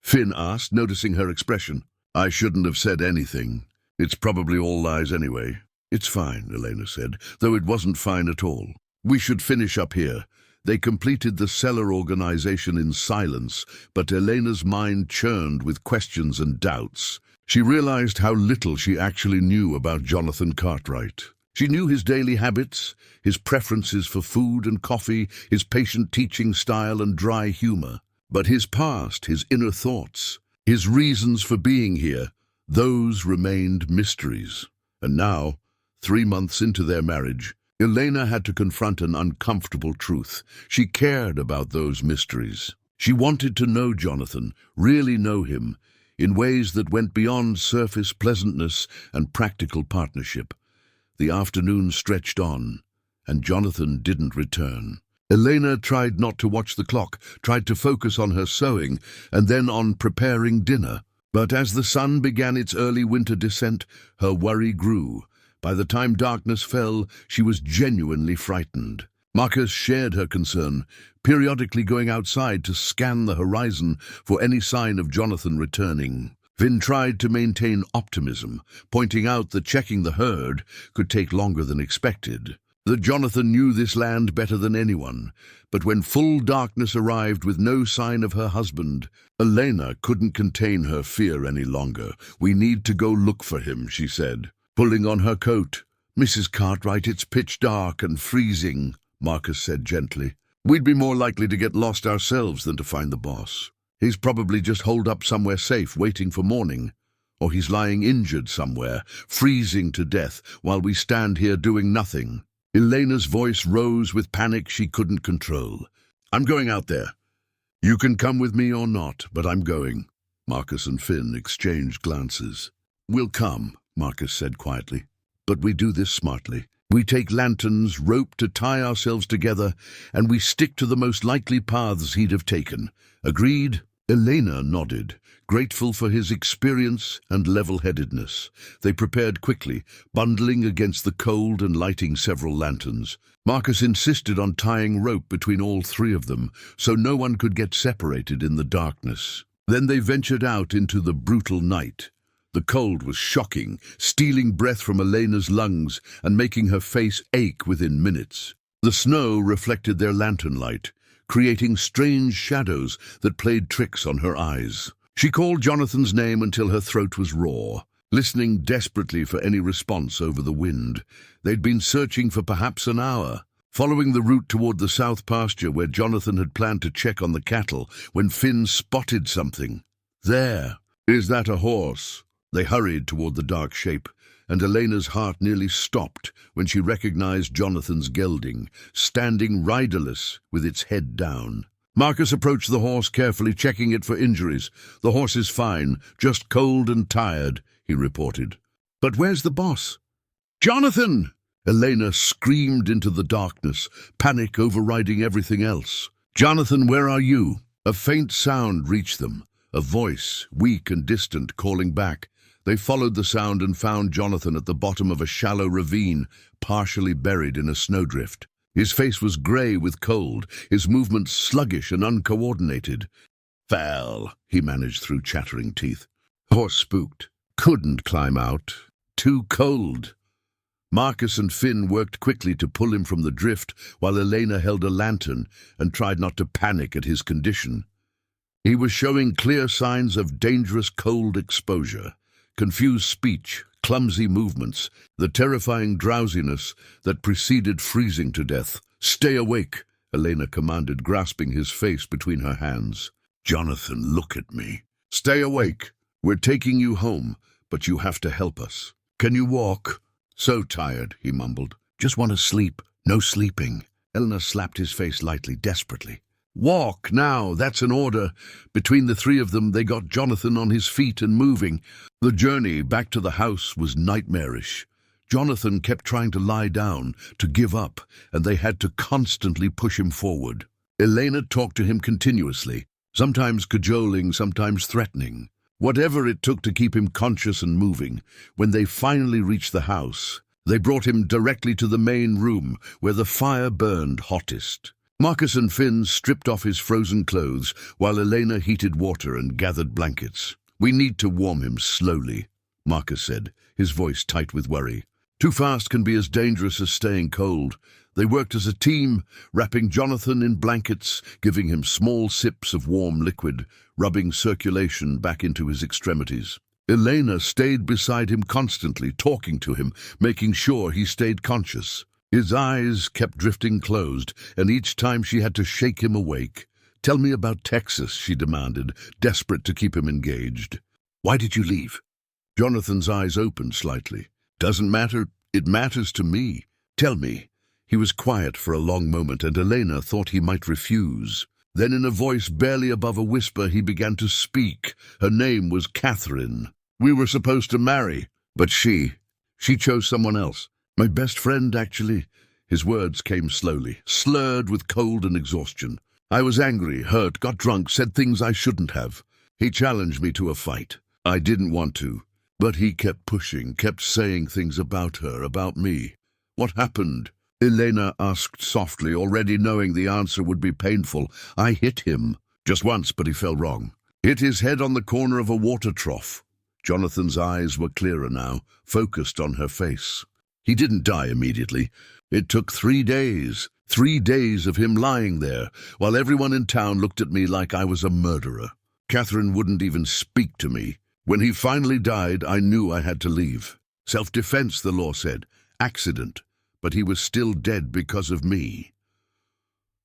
Finn asked, noticing her expression. I shouldn't have said anything. It's probably all lies anyway. It's fine, Elena said, though it wasn't fine at all. We should finish up here. They completed the cellar organization in silence, but Elena's mind churned with questions and doubts. She realized how little she actually knew about Jonathan Cartwright. She knew his daily habits, his preferences for food and coffee, his patient teaching style and dry humor. But his past, his inner thoughts, his reasons for being here, those remained mysteries. And now, 3 months into their marriage, Elena had to confront an uncomfortable truth. She cared about those mysteries. She wanted to know Jonathan, really know him, in ways that went beyond surface pleasantness and practical partnership. The afternoon stretched on, and Jonathan didn't return. Elena tried not to watch the clock, tried to focus on her sewing, and then on preparing dinner. But as the sun began its early winter descent, her worry grew. By the time darkness fell, she was genuinely frightened. Marcus shared her concern, periodically going outside to scan the horizon for any sign of Jonathan returning. Finn tried to maintain optimism, pointing out that checking the herd could take longer than expected. That Jonathan knew this land better than anyone, but when full darkness arrived with no sign of her husband, Elena couldn't contain her fear any longer. We need to go look for him, she said, pulling on her coat. Mrs. Cartwright, it's pitch dark and freezing, Marcus said gently. We'd be more likely to get lost ourselves than to find the boss. He's probably just holed up somewhere safe, waiting for morning. Or he's lying injured somewhere, freezing to death, while we stand here doing nothing. Elena's voice rose with panic she couldn't control. I'm going out there. You can come with me or not, but I'm going. Marcus and Finn exchanged glances. We'll come, Marcus said quietly. But we do this smartly. We take lanterns, rope to tie ourselves together, and we stick to the most likely paths he'd have taken. Agreed? Elena nodded, grateful for his experience and level-headedness. They prepared quickly, bundling against the cold and lighting several lanterns. Marcus insisted on tying rope between all three of them, so no one could get separated in the darkness. Then they ventured out into the brutal night. The cold was shocking, stealing breath from Elena's lungs and making her face ache within minutes. The snow reflected their lantern light, creating strange shadows that played tricks on her eyes. She called Jonathan's name until her throat was raw, listening desperately for any response over the wind. They'd been searching for perhaps an hour, following the route toward the south pasture where Jonathan had planned to check on the cattle when Finn spotted something. There! Is that a horse? They hurried toward the dark shape, and Elena's heart nearly stopped when she recognized Jonathan's gelding, standing riderless with its head down. Marcus approached the horse carefully, checking it for injuries. The horse is fine, just cold and tired, he reported. But where's the boss? Jonathan! Elena screamed into the darkness, panic overriding everything else. Jonathan, where are you? A faint sound reached them, a voice, weak and distant, calling back. They followed the sound and found Jonathan at the bottom of a shallow ravine, partially buried in a snowdrift. His face was grey with cold, his movements sluggish and uncoordinated. Fell, he managed through chattering teeth. Horse spooked. Couldn't climb out. Too cold. Marcus and Finn worked quickly to pull him from the drift while Elena held a lantern and tried not to panic at his condition. He was showing clear signs of dangerous cold exposure. Confused speech, clumsy movements, the terrifying drowsiness that preceded freezing to death. Stay awake, Elena commanded, grasping his face between her hands. Jonathan, look at me. Stay awake. We're taking you home, but you have to help us. Can you walk? So tired, he mumbled. Just want to sleep. No sleeping. Elena slapped his face lightly, desperately. Walk, now, that's an order. Between the three of them, they got Jonathan on his feet and moving. The journey back to the house was nightmarish. Jonathan kept trying to lie down, to give up, and they had to constantly push him forward. Elena talked to him continuously, sometimes cajoling, sometimes threatening. Whatever it took to keep him conscious and moving. When they finally reached the house, they brought him directly to the main room, where the fire burned hottest. Marcus and Finn stripped off his frozen clothes, while Elena heated water and gathered blankets. We need to warm him slowly, Marcus said, his voice tight with worry. Too fast can be as dangerous as staying cold. They worked as a team, wrapping Jonathan in blankets, giving him small sips of warm liquid, rubbing circulation back into his extremities. Elena stayed beside him constantly, talking to him, making sure he stayed conscious. His eyes kept drifting closed, and each time she had to shake him awake. Tell me about Texas, she demanded, desperate to keep him engaged. Why did you leave? Jonathan's eyes opened slightly. Doesn't matter. It matters to me. Tell me. He was quiet for a long moment, and Elena thought he might refuse. Then in a voice barely above a whisper, he began to speak. Her name was Catherine. We were supposed to marry, but she chose someone else. My best friend, actually. His words came slowly, slurred with cold and exhaustion. I was angry, hurt, got drunk, said things I shouldn't have. He challenged me to a fight. I didn't want to, but he kept pushing, kept saying things about her, about me. What happened? Elena asked softly, already knowing the answer would be painful. I hit him. Just once, but he fell wrong. Hit his head on the corner of a water trough. Jonathan's eyes were clearer now, focused on her face. He didn't die immediately. It took 3 days. 3 days of him lying there, while everyone in town looked at me like I was a murderer. Catherine wouldn't even speak to me. When he finally died, I knew I had to leave. Self-defense, the law said. Accident. But he was still dead because of me.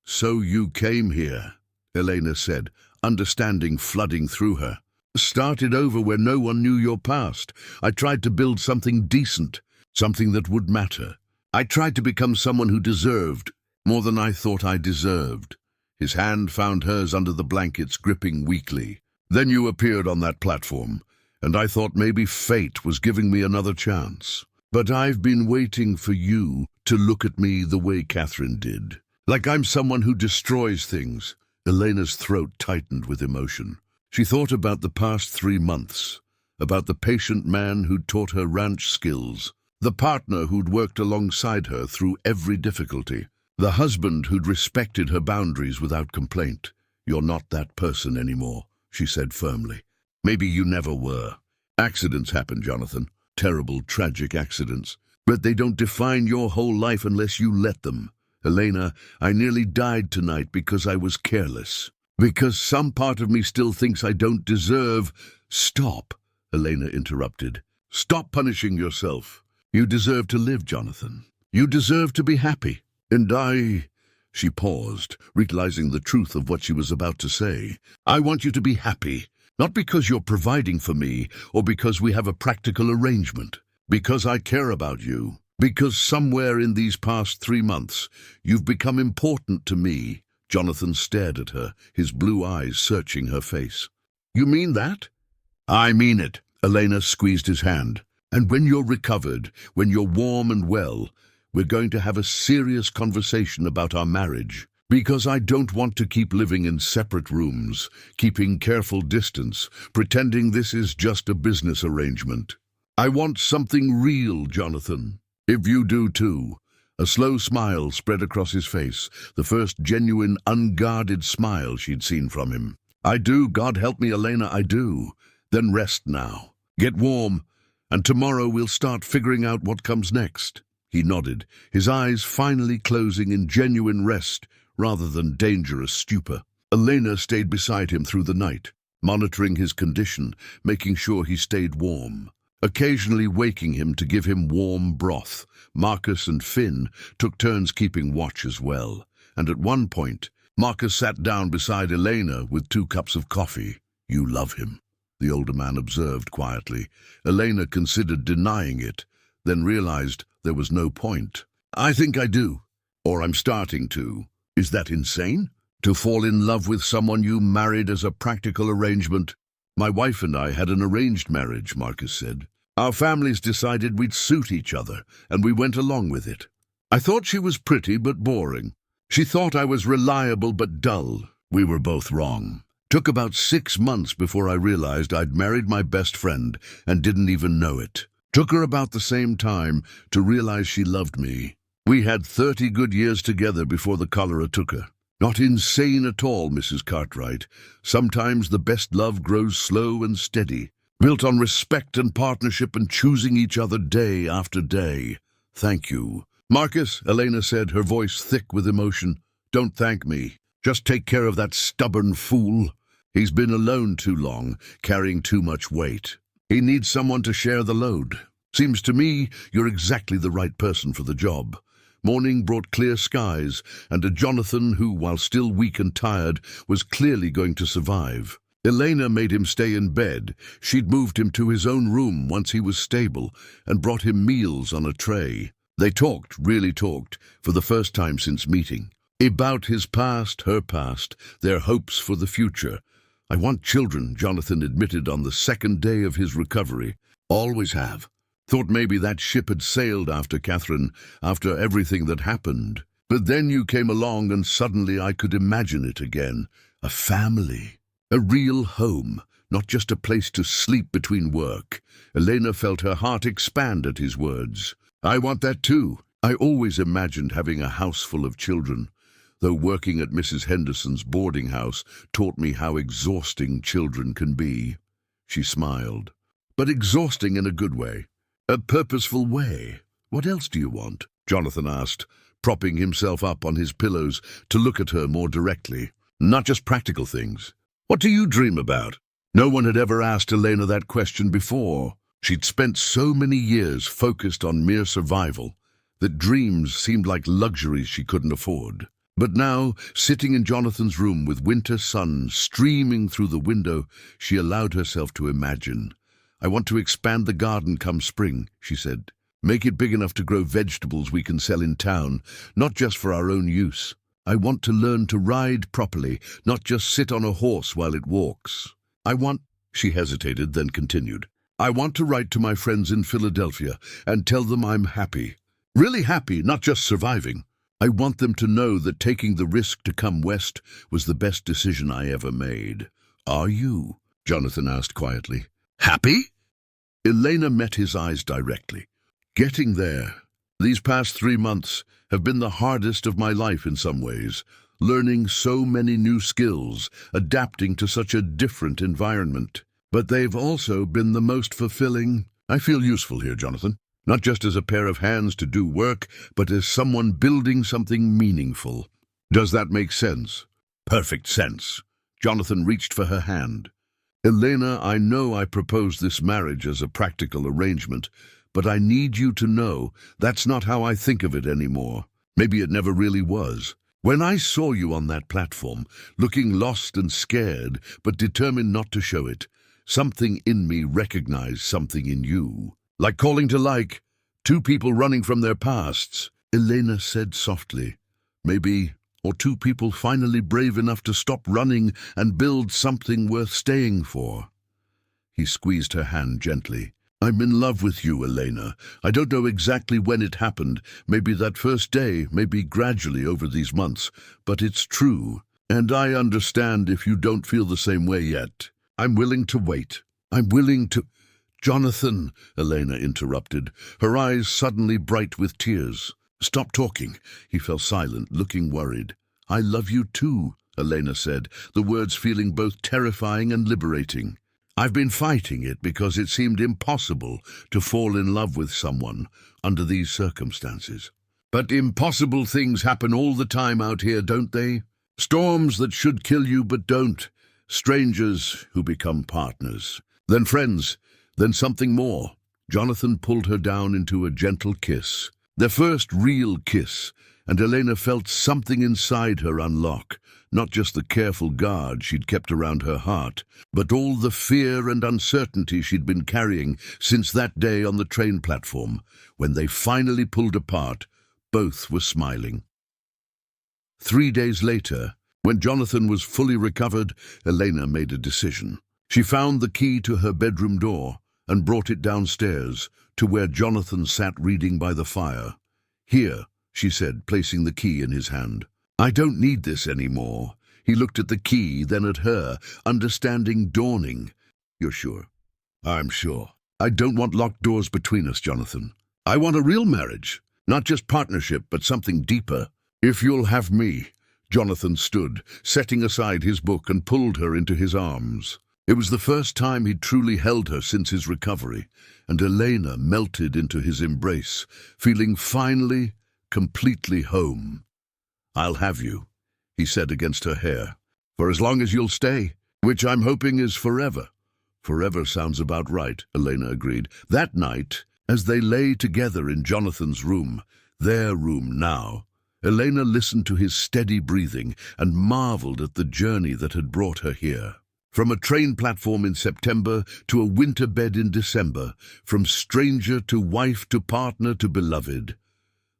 So you came here, Elena said, understanding flooding through her. Started over where no one knew your past. I tried to build something decent. Something that would matter. I tried to become someone who deserved, more than I thought I deserved. His hand found hers under the blankets, gripping weakly. Then you appeared on that platform, and I thought maybe fate was giving me another chance. But I've been waiting for you to look at me the way Catherine did. Like I'm someone who destroys things." Elena's throat tightened with emotion. She thought about the past 3 months, about the patient man who'd taught her ranch skills, the partner who'd worked alongside her through every difficulty, the husband who'd respected her boundaries without complaint. "You're not that person anymore," she said firmly. "Maybe you never were. Accidents happen, Jonathan. Terrible, tragic accidents. But they don't define your whole life unless you let them. Elena, I nearly died tonight because I was careless. Because some part of me still thinks I don't deserve—" "Stop," Elena interrupted. "Stop punishing yourself. You deserve to live, Jonathan. You deserve to be happy. And She paused, realizing the truth of what she was about to say. "I want you to be happy, not because you're providing for me or because we have a practical arrangement. Because I care about you. Because somewhere in these past 3 months, you've become important to me." Jonathan stared at her, his blue eyes searching her face. "You mean that?" "I mean it." Elena squeezed his hand. "And when you're recovered, when you're warm and well, we're going to have a serious conversation about our marriage. Because I don't want to keep living in separate rooms, keeping careful distance, pretending this is just a business arrangement. I want something real, Jonathan. If you do too." A slow smile spread across his face, the first genuine, unguarded smile she'd seen from him. "I do, God help me, Elena, I do. Then rest now. Get warm, and tomorrow we'll start figuring out what comes next." He nodded, his eyes finally closing in genuine rest rather than dangerous stupor. Elena stayed beside him through the night, monitoring his condition, making sure he stayed warm. Occasionally waking him to give him warm broth. Marcus and Finn took turns keeping watch as well, and at one point, Marcus sat down beside Elena with 2 cups of coffee. "You love him," the older man observed quietly. Elena considered denying it, then realized there was no point. "I think I do, or I'm starting to." "Is that insane? To fall in love with someone you married as a practical arrangement?" "My wife and I had an arranged marriage," Marcus said. "Our families decided we'd suit each other, and we went along with it. I thought she was pretty but boring. She thought I was reliable but dull. We were both wrong. Took about 6 months before I realized I'd married my best friend and didn't even know it. Took her about the same time to realize she loved me. We had 30 good years together before the cholera took her. Not insane at all, Mrs. Cartwright. Sometimes the best love grows slow and steady, built on respect and partnership and choosing each other day after day." "Thank you." "Marcus," Elena said, her voice thick with emotion, "don't thank me. Just take care of that stubborn fool. He's been alone too long, carrying too much weight. He needs someone to share the load. Seems to me you're exactly the right person for the job." Morning brought clear skies, and a Jonathan who, while still weak and tired, was clearly going to survive. Elena made him stay in bed. She'd moved him to his own room once he was stable, and brought him meals on a tray. They talked, really talked, for the first time since meeting. About his past, her past, their hopes for the future. "I want children," Jonathan admitted on the 2nd day of his recovery. "Always have. Thought maybe that ship had sailed after Catherine, after everything that happened. But then you came along and suddenly I could imagine it again. A family. A real home, not just a place to sleep between work." Elena felt her heart expand at his words. "I want that too. I always imagined having a house full of children, though working at Mrs. Henderson's boarding house taught me how exhausting children can be." She smiled. "But exhausting in a good way. A purposeful way. What else do you want?" Jonathan asked, propping himself up on his pillows to look at her more directly. "Not just practical things. What do you dream about?" No one had ever asked Elena that question before. She'd spent so many years focused on mere survival that dreams seemed like luxuries she couldn't afford. But now, sitting in Jonathan's room with winter sun streaming through the window, she allowed herself to imagine. "I want to expand the garden come spring," she said. "Make it big enough to grow vegetables we can sell in town, not just for our own use. I want to learn to ride properly, not just sit on a horse while it walks. I want—" She hesitated, then continued. I want to write to my friends in Philadelphia and tell them I'm happy. Really happy, not just surviving. I want them to know that taking the risk to come west was the best decision I ever made. Are you? Jonathan asked quietly. Happy? Elena met his eyes directly. Getting there. These past 3 months have been the hardest of my life in some ways. Learning so many new skills, adapting to such a different environment. But they've also been the most fulfilling. I feel useful here, Jonathan. Not just as a pair of hands to do work, but as someone building something meaningful. Does that make sense? Perfect sense. Jonathan reached for her hand. Elena, I know I proposed this marriage as a practical arrangement, but I need you to know that's not how I think of it anymore. Maybe it never really was. When I saw you on that platform, looking lost and scared, but determined not to show it, something in me recognized something in you. Like calling to like, two people running from their pasts. Elena said softly, maybe, or two people finally brave enough to stop running and build something worth staying for. He squeezed her hand gently. I'm in love with you, Elena. I don't know exactly when it happened, maybe that first day, maybe gradually over these months, but it's true. And I understand if you don't feel the same way yet. I'm willing to wait. I'm willing to... Jonathan, Elena interrupted, her eyes suddenly bright with tears. Stop talking. He fell silent, looking worried. I love you too, Elena said, the words feeling both terrifying and liberating. I've been fighting it because it seemed impossible to fall in love with someone under these circumstances. But impossible things happen all the time out here, don't they? Storms that should kill you but don't. Strangers who become partners. Then friends. Then something more. Jonathan pulled her down into a gentle kiss. Their first real kiss, and Elena felt something inside her unlock. Not just the careful guard she'd kept around her heart, but all the fear and uncertainty she'd been carrying since that day on the train platform. When they finally pulled apart, both were smiling. 3 days later, when Jonathan was fully recovered, Elena made a decision. She found the key to her bedroom door and brought it downstairs to where Jonathan sat reading by the fire. Here, she said, placing the key in his hand. I don't need this anymore. He looked at the key, then at her, understanding dawning. You're sure? I'm sure. I don't want locked doors between us, Jonathan. I want a real marriage, not just partnership, but something deeper. If you'll have me. Jonathan stood, setting aside his book, and pulled her into his arms. It was the first time he'd truly held her since his recovery, and Elena melted into his embrace, feeling finally, completely home. I'll have you, he said against her hair, for as long as you'll stay, which I'm hoping is forever. Forever sounds about right, Elena agreed. That night, as they lay together in Jonathan's room, their room now, Elena listened to his steady breathing and marveled at the journey that had brought her here. From a train platform in September to a winter bed in December, from stranger to wife to partner to beloved.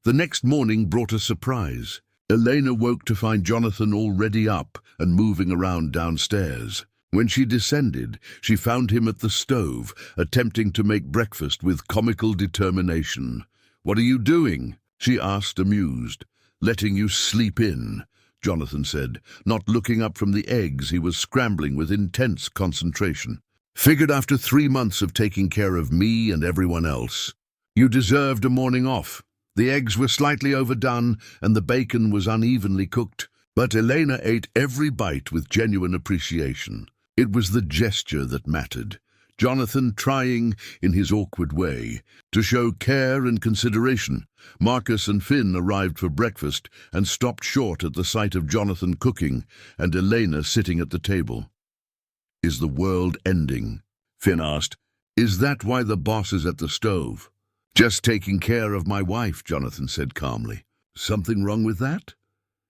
The next morning brought a surprise. Elena woke to find Jonathan already up and moving around downstairs. When she descended, she found him at the stove, attempting to make breakfast with comical determination. What are you doing? She asked, amused. Letting you sleep in, Jonathan said, not looking up from the eggs he was scrambling with intense concentration. Figured after 3 months of taking care of me and everyone else, you deserved a morning off. The eggs were slightly overdone and the bacon was unevenly cooked, but Elena ate every bite with genuine appreciation. It was the gesture that mattered. Jonathan trying, in his awkward way, to show care and consideration. Marcus and Finn arrived for breakfast and stopped short at the sight of Jonathan cooking and Elena sitting at the table. Is the world ending? Finn asked. Is that why the boss is at the stove? Just taking care of my wife, Jonathan said calmly. Something wrong with that?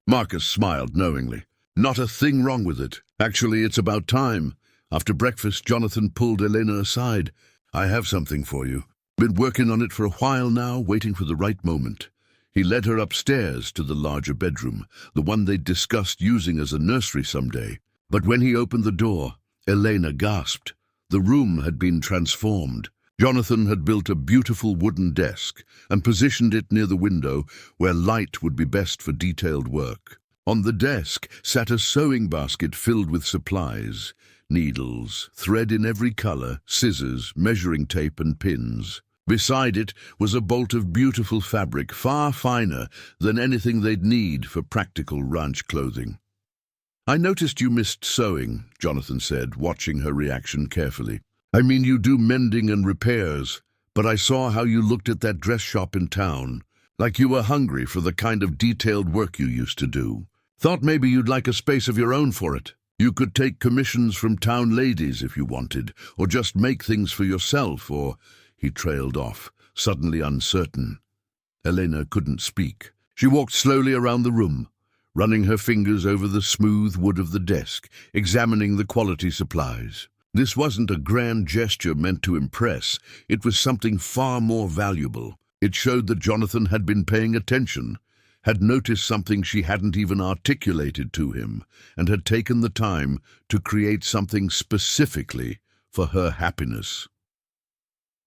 Marcus smiled knowingly. Not a thing wrong with it. Actually, it's about time. After breakfast, Jonathan pulled Elena aside. I have something for you. Been working on it for a while now, waiting for the right moment. He led her upstairs to the larger bedroom, the one they'd discussed using as a nursery someday. But when he opened the door, Elena gasped. The room had been transformed. Jonathan had built a beautiful wooden desk and positioned it near the window where light would be best for detailed work. On the desk sat a sewing basket filled with supplies, needles, thread in every color, scissors, measuring tape and pins. Beside it was a bolt of beautiful fabric, far finer than anything they'd need for practical ranch clothing. "I noticed you missed sewing," Jonathan said, watching her reaction carefully. "I mean, you do mending and repairs, but I saw how you looked at that dress shop in town, like you were hungry for the kind of detailed work you used to do. Thought maybe you'd like a space of your own for it. You could take commissions from town ladies if you wanted, or just make things for yourself, or—" He trailed off, suddenly uncertain. Elena couldn't speak. She walked slowly around the room, running her fingers over the smooth wood of the desk, examining the quality supplies. This wasn't a grand gesture meant to impress. It was something far more valuable. It showed that Jonathan had been paying attention, had noticed something she hadn't even articulated to him, and had taken the time to create something specifically for her happiness.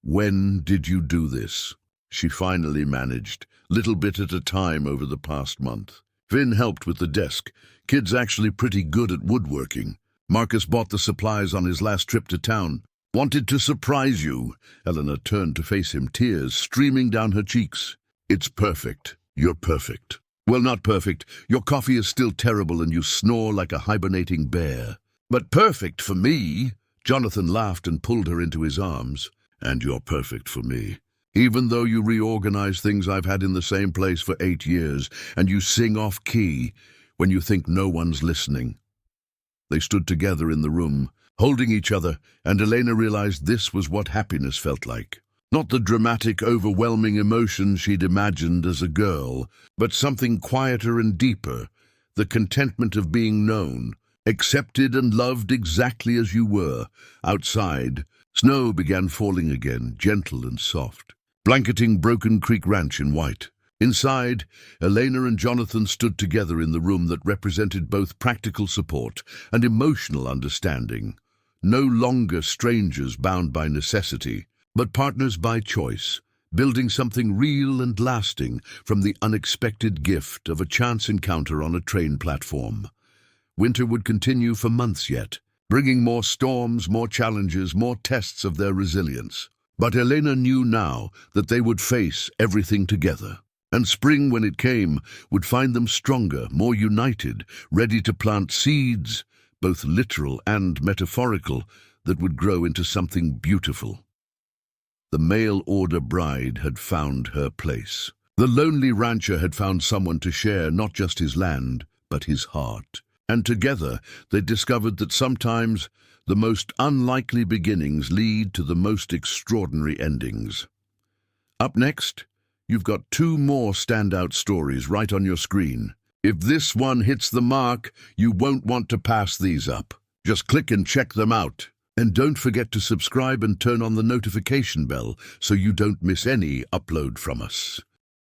"When did you do this?" she finally managed, little bit at a time over the past month. Finn helped with the desk. Kid's actually pretty good at woodworking. Marcus bought the supplies on his last trip to town. "Wanted to surprise you." Eleanor turned to face him, tears streaming down her cheeks. "It's perfect. You're perfect." "Well, not perfect. Your coffee is still terrible and you snore like a hibernating bear." "But perfect for me." Jonathan laughed and pulled her into his arms. "And you're perfect for me. Even though you reorganize things I've had in the same place for 8 years, and you sing off-key when you think no one's listening." They stood together in the room, holding each other, and Elena realized this was what happiness felt like. Not the dramatic, overwhelming emotion she'd imagined as a girl, but something quieter and deeper, the contentment of being known, accepted and loved exactly as you were. Outside, snow began falling again, gentle and soft, blanketing Broken Creek Ranch in white. Inside, Elena and Jonathan stood together in the room that represented both practical support and emotional understanding. No longer strangers bound by necessity, but partners by choice, building something real and lasting from the unexpected gift of a chance encounter on a train platform. Winter would continue for months yet, bringing more storms, more challenges, more tests of their resilience. But Elena knew now that they would face everything together. And spring, when it came, would find them stronger, more united, ready to plant seeds, both literal and metaphorical, that would grow into something beautiful. The mail-order bride had found her place. The lonely rancher had found someone to share not just his land, but his heart. And together they discovered that sometimes the most unlikely beginnings lead to the most extraordinary endings. Up next, you've got 2 more standout stories right on your screen. If this one hits the mark, you won't want to pass these up. Just click and check them out. And don't forget to subscribe and turn on the notification bell so you don't miss any upload from us.